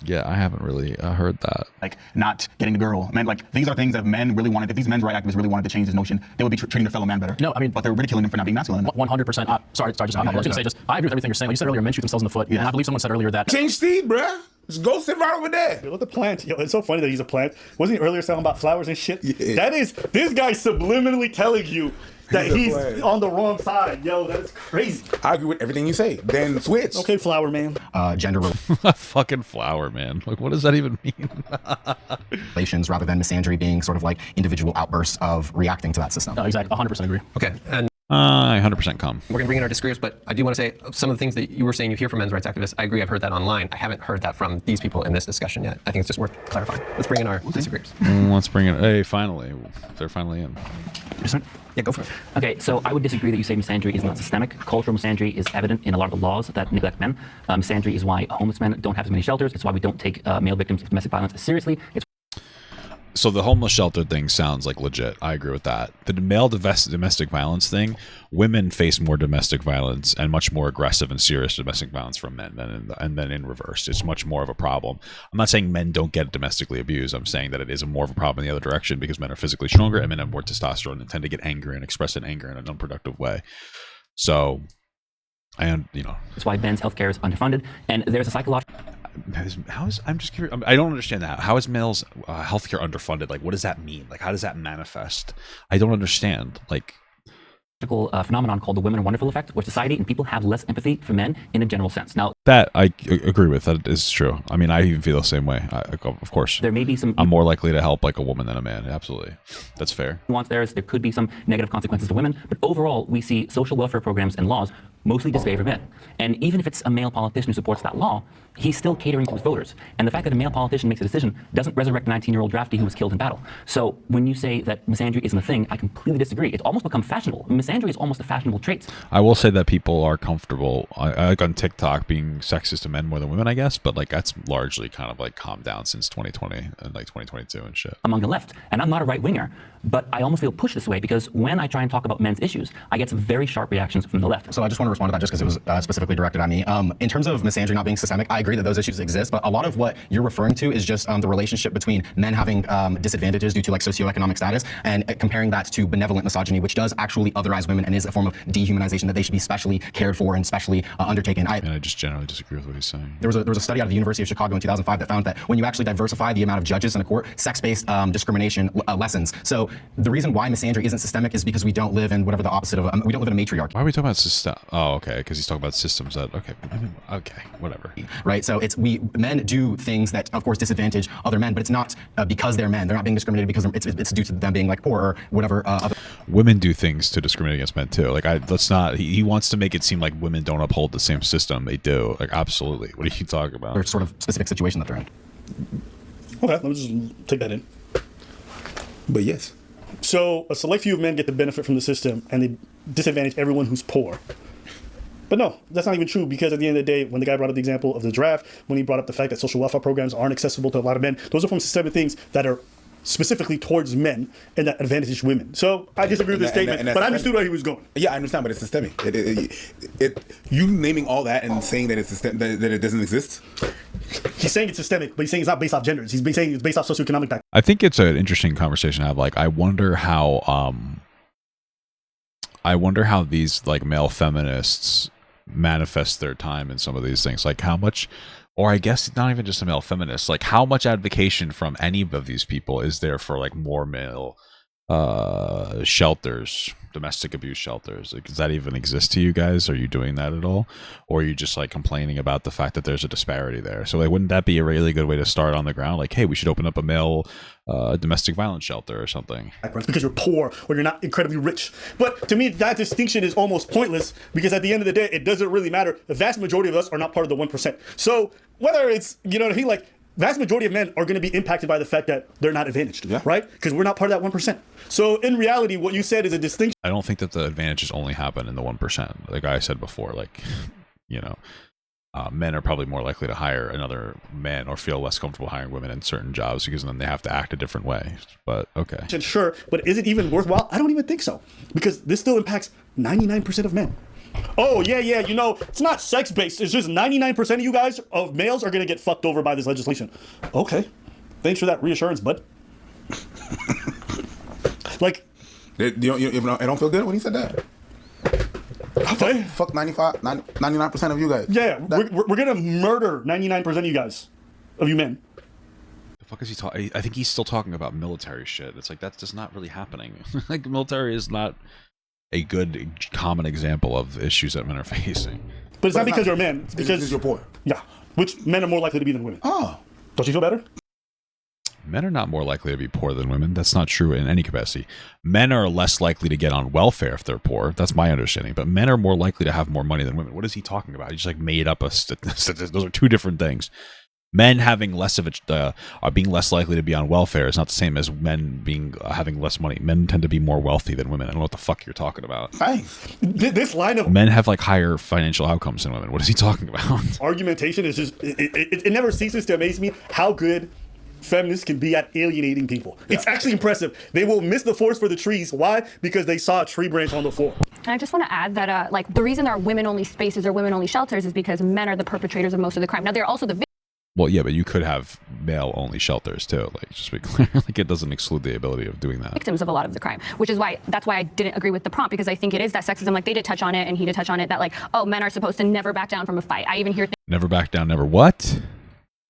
yeah, I haven't really heard that. Like, not getting the girl. Men, like, these are things that men really wanted. If these men's rights activists really wanted to change this notion, they would be treating their fellow man better. No, I mean, but they're ridiculing them for not being masculine. 100%. I was going to say, I agree with everything you're saying. Like you said earlier, men shoot themselves in the foot. Yeah. And I believe someone said earlier that. Change seed, bruh. Just go sit right over there. Yo, look at the plant. Yo, it's so funny that he's a plant. Wasn't he earlier talking about flowers and shit? Yeah. That is, this guy subliminally telling you that he's on the wrong side. Yo, that is crazy. I agree with everything you say. Then switch. Okay, flower man. Gender Fucking flower man. Like, what does that even mean? relations rather than misandry being sort of like individual outbursts of reacting to that system. No, exactly. 100% agree. Okay, and I 100% come. we're going to bring in our disagreements, but I do want to say some of the things that you were saying you hear from men's rights activists. I agree, I've heard that online. I haven't heard that from these people in this discussion yet. I think it's just worth clarifying. Let's bring in our disagreements. Let's bring it. Hey, finally. They're finally in. Yeah, go for it. Okay, so I would disagree that you say misandry is not systemic. Cultural misandry is evident in a lot of the laws that neglect men. Misandry is why homeless men don't have as many shelters. It's why we don't take male victims of domestic violence as seriously. It's So the homeless shelter thing sounds like legit. I agree with that. The male domestic violence thing, women face more domestic violence and much more aggressive and serious domestic violence from men and then in reverse. It's much more of a problem. I'm not saying men don't get domestically abused. I'm saying that it is more of a problem in the other direction because men are physically stronger and men have more testosterone and tend to get angry and express that anger in an unproductive way. So, and you know, that's why men's healthcare is underfunded, and there's a psychological. I'm just curious. I don't understand that. How is males' healthcare underfunded? Like, what does that mean? Like, how does that manifest? I don't understand. Like, phenomenon called the women are wonderful effect, where society and people have less empathy for men in a general sense. Now, that I agree with. That is true. I mean, I even feel the same way. Of course, there may be some. I'm more likely to help like a woman than a man. Absolutely, that's fair. There could be some negative consequences to women, but overall, we see social welfare programs and laws mostly disfavor men. And even if it's a male politician who supports that law, he's still catering to his voters. And the fact that a male politician makes a decision doesn't resurrect a 19-year-old draftee who was killed in battle. So when you say that misandry isn't a thing, I completely disagree. It's almost become fashionable. Misandry is almost a fashionable trait. I will say that people are comfortable, I like on TikTok, being sexist to men more than women, I guess, but like that's largely kind of like calmed down since 2020 and like 2022 and shit. Among the left. And I'm not a right-winger, but I almost feel pushed this way because when I try and talk about men's issues, I get some very sharp reactions from the left. So I just want to respond to that just because it was specifically directed at me. In terms of misandry not being systemic, I agree that those issues exist, but a lot of what you're referring to is just the relationship between men having disadvantages due to like socioeconomic status and comparing that to benevolent misogyny, which does actually otherize women and is a form of dehumanization that they should be specially cared for and specially undertaken. And I just generally disagree with what he's saying. There was a study out of the University of Chicago in 2005 that found that when you actually diversify the amount of judges in a court, sex-based discrimination lessens. So the reason why misandry isn't systemic is because we don't live in whatever the opposite of we don't live in a matriarchy. Why are we talking about system? Oh, okay, because he's talking about systems that okay, whatever. Right. So men do things that of course disadvantage other men, but it's not because they're men. They're not being discriminated because it's due to them being like poor or whatever. Women do things to discriminate against men too. Like let's not. He wants to make it seem like women don't uphold the same system. They do. Like absolutely. What are you talking about? There's sort of specific situation that they're in. Okay, let me just take that in. But yes. So a select few of men get the benefit from the system and they disadvantage everyone who's poor. But no, that's not even true because at the end of the day, when the guy brought up the example of the draft, when he brought up the fact that social welfare programs aren't accessible to a lot of men, those are from systemic things that are specifically towards men and that advantage women. So I disagree with this statement, but I understood where he was going. Yeah, I understand, but it's systemic. You naming all that and saying that it's that it doesn't exist. He's saying it's systemic, but he's saying it's not based off genders. He's saying it's based off socioeconomic factors. I think it's an interesting conversation to have. Like, I wonder how these like male feminists manifest their time in some of these things. Like how much, or I guess not even just a male feminist, like how much advocacy from any of these people is there for like more male shelters, domestic abuse shelters? Like, does that even exist to you guys? Are you doing that at all, or are you just like complaining about the fact that there's a disparity there? So like, wouldn't that be a really good way to start on the ground? Like, hey, we should open up a male domestic violence shelter or something. Because you're poor or you're not incredibly rich. But to me, that distinction is almost pointless, because at the end of the day, it doesn't really matter. The vast majority of us are not part of the 1%. So whether it's, you know what I mean, like, vast majority of men are going to be impacted by the fact that they're not advantaged, right? Because we're not part of that 1%. So in reality, what you said is a distinction. I don't think that the advantages only happen in the 1%. Like I said before, like, you know, men are probably more likely to hire another man or feel less comfortable hiring women in certain jobs because then they have to act a different way. But okay. Sure, but is it even worthwhile? I don't even think so, because this still impacts 99% of men. Oh, yeah, you know, it's not sex-based. It's just 99% of you guys, of males, are going to get fucked over by this legislation. Okay. Thanks for that reassurance, bud. Like... You don't feel good when he said that? Fuck 99% of you guys. Yeah, we're going to murder 99% of you guys. Of you men. The fuck is he talking? I think he's still talking about military shit. It's like, that's just not really happening. Like, military is not a good common example of issues that men are facing. But it's not because you're men. It's because you're poor. Yeah, which men are more likely to be than women. Oh. Don't you feel better? Men are not more likely to be poor than women. That's not true in any capacity. Men are less likely to get on welfare if they're poor. That's my understanding. But men are more likely to have more money than women. What is he talking about? He just like made up a statistic. Those are two different things. Men having less of a, being less likely to be on welfare is not the same as men being having less money. Men tend to be more wealthy than women. I don't know what the fuck you're talking about. This line of men have like higher financial outcomes than women. What is he talking about? Argumentation is just it never ceases to amaze me how good feminists can be at alienating people. Yeah. It's actually impressive. They will miss the forest for the trees. Why? Because they saw a tree branch on the floor. And I just want to add that like the reason there are women-only spaces or women-only shelters is because men are the perpetrators of most of the crime. Now they're also the well, yeah, but you could have male-only shelters too. Like, just be clear, like it doesn't exclude the ability of doing that. Victims of a lot of the crime, which is why I didn't agree with the prompt, because I think it is that sexism. Like they did touch on it, and he did touch on it, that like, oh, men are supposed to never back down from a fight. I even hear never back down, never what?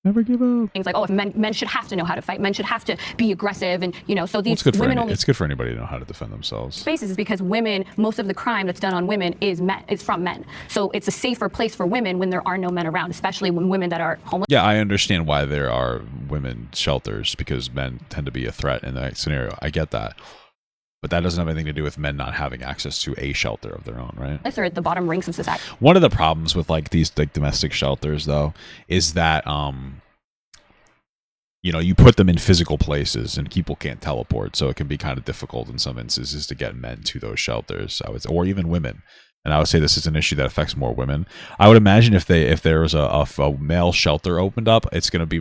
Never give up. Things like, oh, if men should have to know how to fight. Men should have to be aggressive, and you know, so these women it's good for anybody to know how to defend themselves. Spaces is because women, most of the crime that's done on women is from men. So it's a safer place for women when there are no men around, especially when women that are homeless. Yeah, I understand why there are women shelters, because men tend to be a threat in that scenario. I get that. But that doesn't have anything to do with men not having access to a shelter of their own, right? They're at the bottom ranks of society. One of the problems with like these like domestic shelters, though, is that you know, you put them in physical places and people can't teleport, so it can be kind of difficult in some instances to get men to those shelters. I would say, or even women. And I would say this is an issue that affects more women. I would imagine if there was a male shelter opened up, it's going to be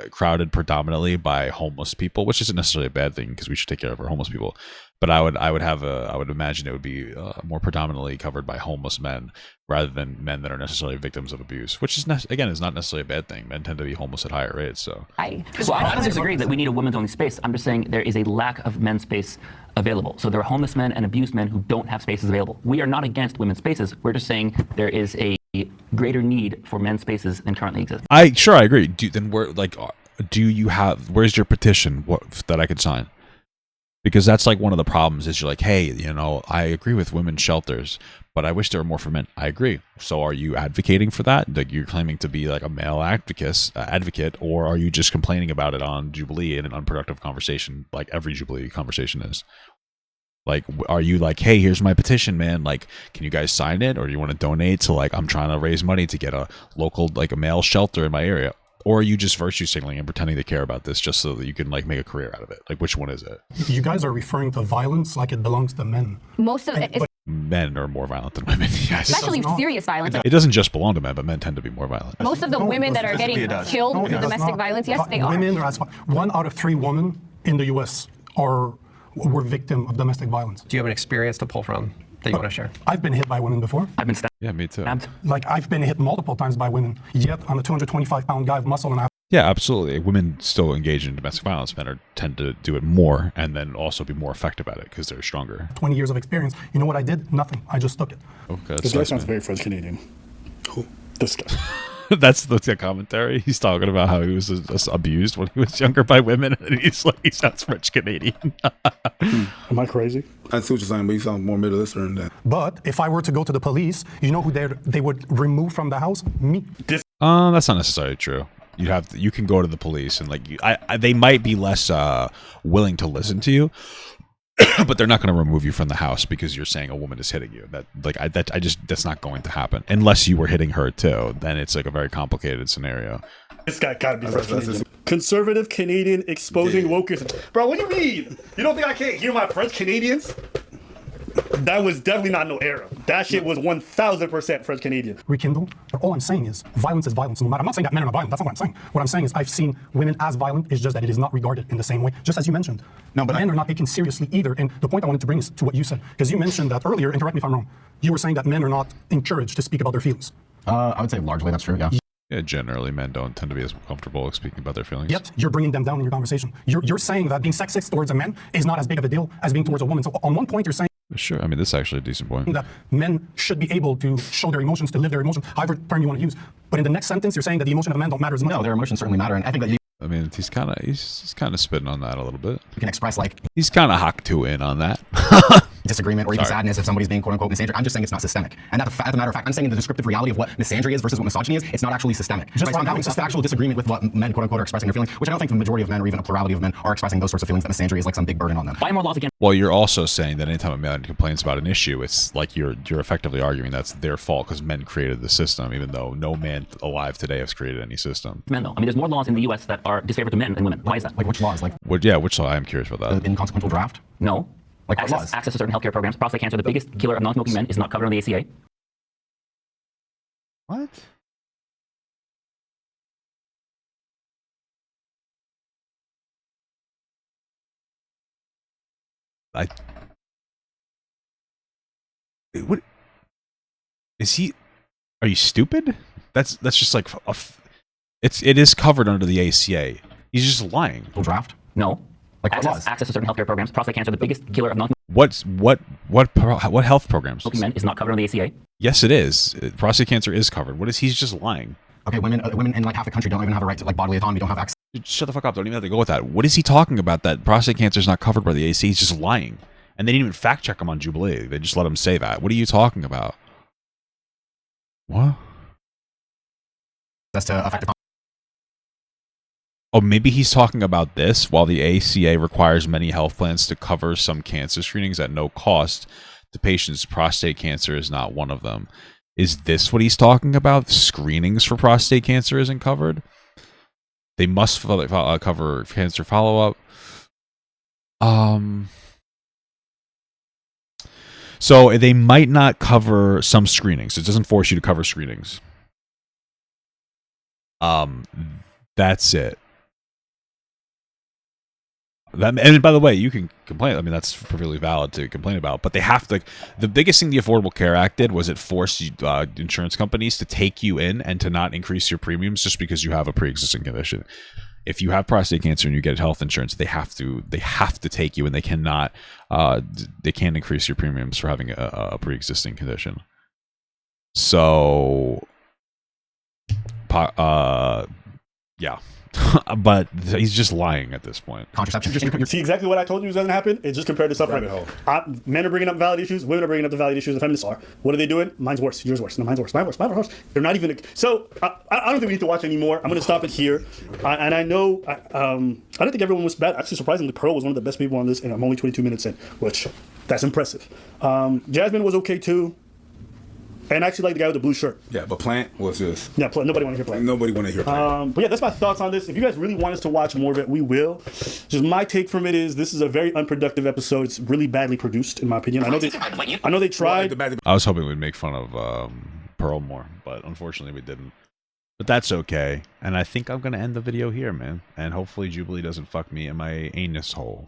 crowded predominantly by homeless people, which isn't necessarily a bad thing because we should take care of our homeless people. But I would imagine it would be more predominantly covered by homeless men rather than men that are necessarily victims of abuse, which is again is not necessarily a bad thing. Men tend to be homeless at higher rates. So I don't disagree that we need a women's only space. I'm just saying there is a lack of men's space available. So there are homeless men and abused men who don't have spaces available. We are not against women's spaces. We're just saying there is a greater need for men's spaces than currently exists. I agree. Where's your petition that I could sign? Because that's like one of the problems is you're like, hey, you know, I agree with women's shelters, but I wish there were more for men. I agree. So are you advocating for that? Like you're claiming to be like a male advocate, or are you just complaining about it on Jubilee in an unproductive conversation like every Jubilee conversation is? Like, are you like, hey, here's my petition, man. Like, can you guys sign it? Or do you want to donate to like, I'm trying to raise money to get a local, like a male shelter in my area? Or are you just virtue signaling and pretending to care about this just so that you can like make a career out of it? Like, which one is it? You guys are referring to violence like it belongs to men. Most of it is. Men are more violent than women, yes. Especially serious violence. It doesn't just belong to men, but men tend to be more violent. Most of the women that are getting killed with domestic violence, yes, they are. Women are 1 out of 3 women in the U.S. were victim of domestic violence. Do you have an experience to pull from that you want to share? I've been hit by women before. I've been stabbed. Yeah, me too. Like, I've been hit multiple times by women. Yet, I'm a 225-pound guy of muscle, and I Yeah, absolutely. Women still engage in domestic violence. Men tend to do it more and then also be more effective at it because they're stronger. 20 years of experience. You know what I did? Nothing. I just took it. Okay, This guy sounds very French Canadian. Who? This guy. That's the commentary. He's talking about how he was abused when he was younger by women, and he's like, he sounds French Canadian. Am I crazy? I see what you're saying, but you sound more Middle Eastern than that. But if I were to go to the police, you know who they would remove from the house? Me. That's not necessarily true. You can go to the police and they might be less willing to listen to you, but they're not going to remove you from the house because you're saying a woman is hitting you. That's not going to happen unless you were hitting her too. Then it's like a very complicated scenario. This guy gotta be French Canadian. Conservative Canadian exposing wokeism. Bro, what do you mean? You don't think I can't hear my French Canadians? That was definitely not no era. That shit was 1000% French Canadian. Rekindle. All I'm saying is violence is violence. No matter. I'm not saying that men are not violent. That's not what I'm saying. What I'm saying is I've seen women as violent. It's just that it is not regarded in the same way. Just as you mentioned. No, but men are not taken seriously either. And the point I wanted to bring is to what you said, because you mentioned that earlier. And correct me if I'm wrong. You were saying that men are not encouraged to speak about their feelings. I would say largely that's true. Yeah. Yeah, generally men don't tend to be as comfortable speaking about their feelings. Yet you're bringing them down in your conversation. You're saying that being sexist towards a man is not as big of a deal as being towards a woman. So on one point you're saying Sure, I mean, this is actually a decent point. that men should be able to show their emotions, to live their emotions, however term you want to use. But in the next sentence, you're saying that the emotion of a man don't matter as much. No, their emotions certainly matter, and I think that I mean, he's kind of spitting on that a little bit. you can express like He's kind of in on that. disagreement or even Sorry. sadness if somebody's being quote unquote misandry. I'm just saying it's not systemic. And as a matter of fact, I'm saying in the descriptive reality of what misandry is versus what misogyny is, it's not actually systemic. Just I'm having just actual disagreement with what men quote unquote are expressing their feelings, which I don't think the majority of men or even a plurality of men are expressing those sorts of feelings, that misandry is like some big burden on them. Why more laws against Well, you're also saying that anytime a man complains about an issue, it's like you're effectively arguing that's their fault because men created the system, even though no man alive today has created any system. men, though? I mean, there's more laws in the U.S. that are disfavored to men than women. Why is that? Like which laws? Like Which law? I'm curious about that. the inconsequential draft? No. Like what laws? Access to certain healthcare programs. Prostate cancer, the biggest killer of non-smoking men, is not covered on the ACA. What? What is he? Are you stupid? That's just like it is covered under the ACA. He's just lying. Draft? No. Like what laws? Access to certain healthcare programs. Prostate cancer, the biggest killer of non-smoking What health programs? men, is not covered on the ACA. Yes, it is. Prostate cancer is covered. What is he's just lying? Okay, women in like half the country don't even have a right to like bodily autonomy, don't have access. Dude, shut the fuck up. Don't even have to go with that. What is he talking about? That prostate cancer is not covered by the ACA. He's just lying. And they didn't even fact check him on Jubilee. They just let him say that. What are you talking about? What? That's to affect the Oh, maybe he's talking about this. While the ACA requires many health plans to cover some cancer screenings at no cost to patients, prostate cancer is not one of them. Is this what he's talking about? Screenings for prostate cancer isn't covered? They must cover cancer follow-up. So they might not cover some screenings. It doesn't force you to cover screenings. That's it. And by the way, you can complain. I mean, that's perfectly valid to complain about. But they have to. The biggest thing the Affordable Care Act did was it forced insurance companies to take you in and to not increase your premiums just because you have a pre-existing condition. If you have prostate cancer and you get health insurance, they have to take you, and they can't increase your premiums for having a pre-existing condition. So, yeah. But he's just lying at this point. contraception. See exactly what I told you was going to happen? It's just compared to suffering. Men are bringing up valid issues. Women are bringing up the valid issues. The feminists are. What are they doing? Mine's worse. Yours worse. No, mine's worse. Mine's worse. Mine's worse. They're not even. So I don't think we need to watch anymore. I'm going to stop it here. And I know I don't think everyone was bad. Actually, surprisingly, Pearl was one of the best people on this, and I'm only 22 minutes in, which that's impressive. Jasmine was okay too. And I actually like the guy with the blue shirt. Yeah, but Plant was just... Yeah, nobody want to hear Plant. Nobody want to hear Plant. But yeah, that's my thoughts on this. If you guys really want us to watch more of it, we will. Just my take from it is this is a very unproductive episode. It's really badly produced, in my opinion. I know they tried. I was hoping we'd make fun of Pearl more, but unfortunately we didn't. But that's okay. And I think I'm going to end the video here, man. And hopefully Jubilee doesn't fuck me in my anus hole.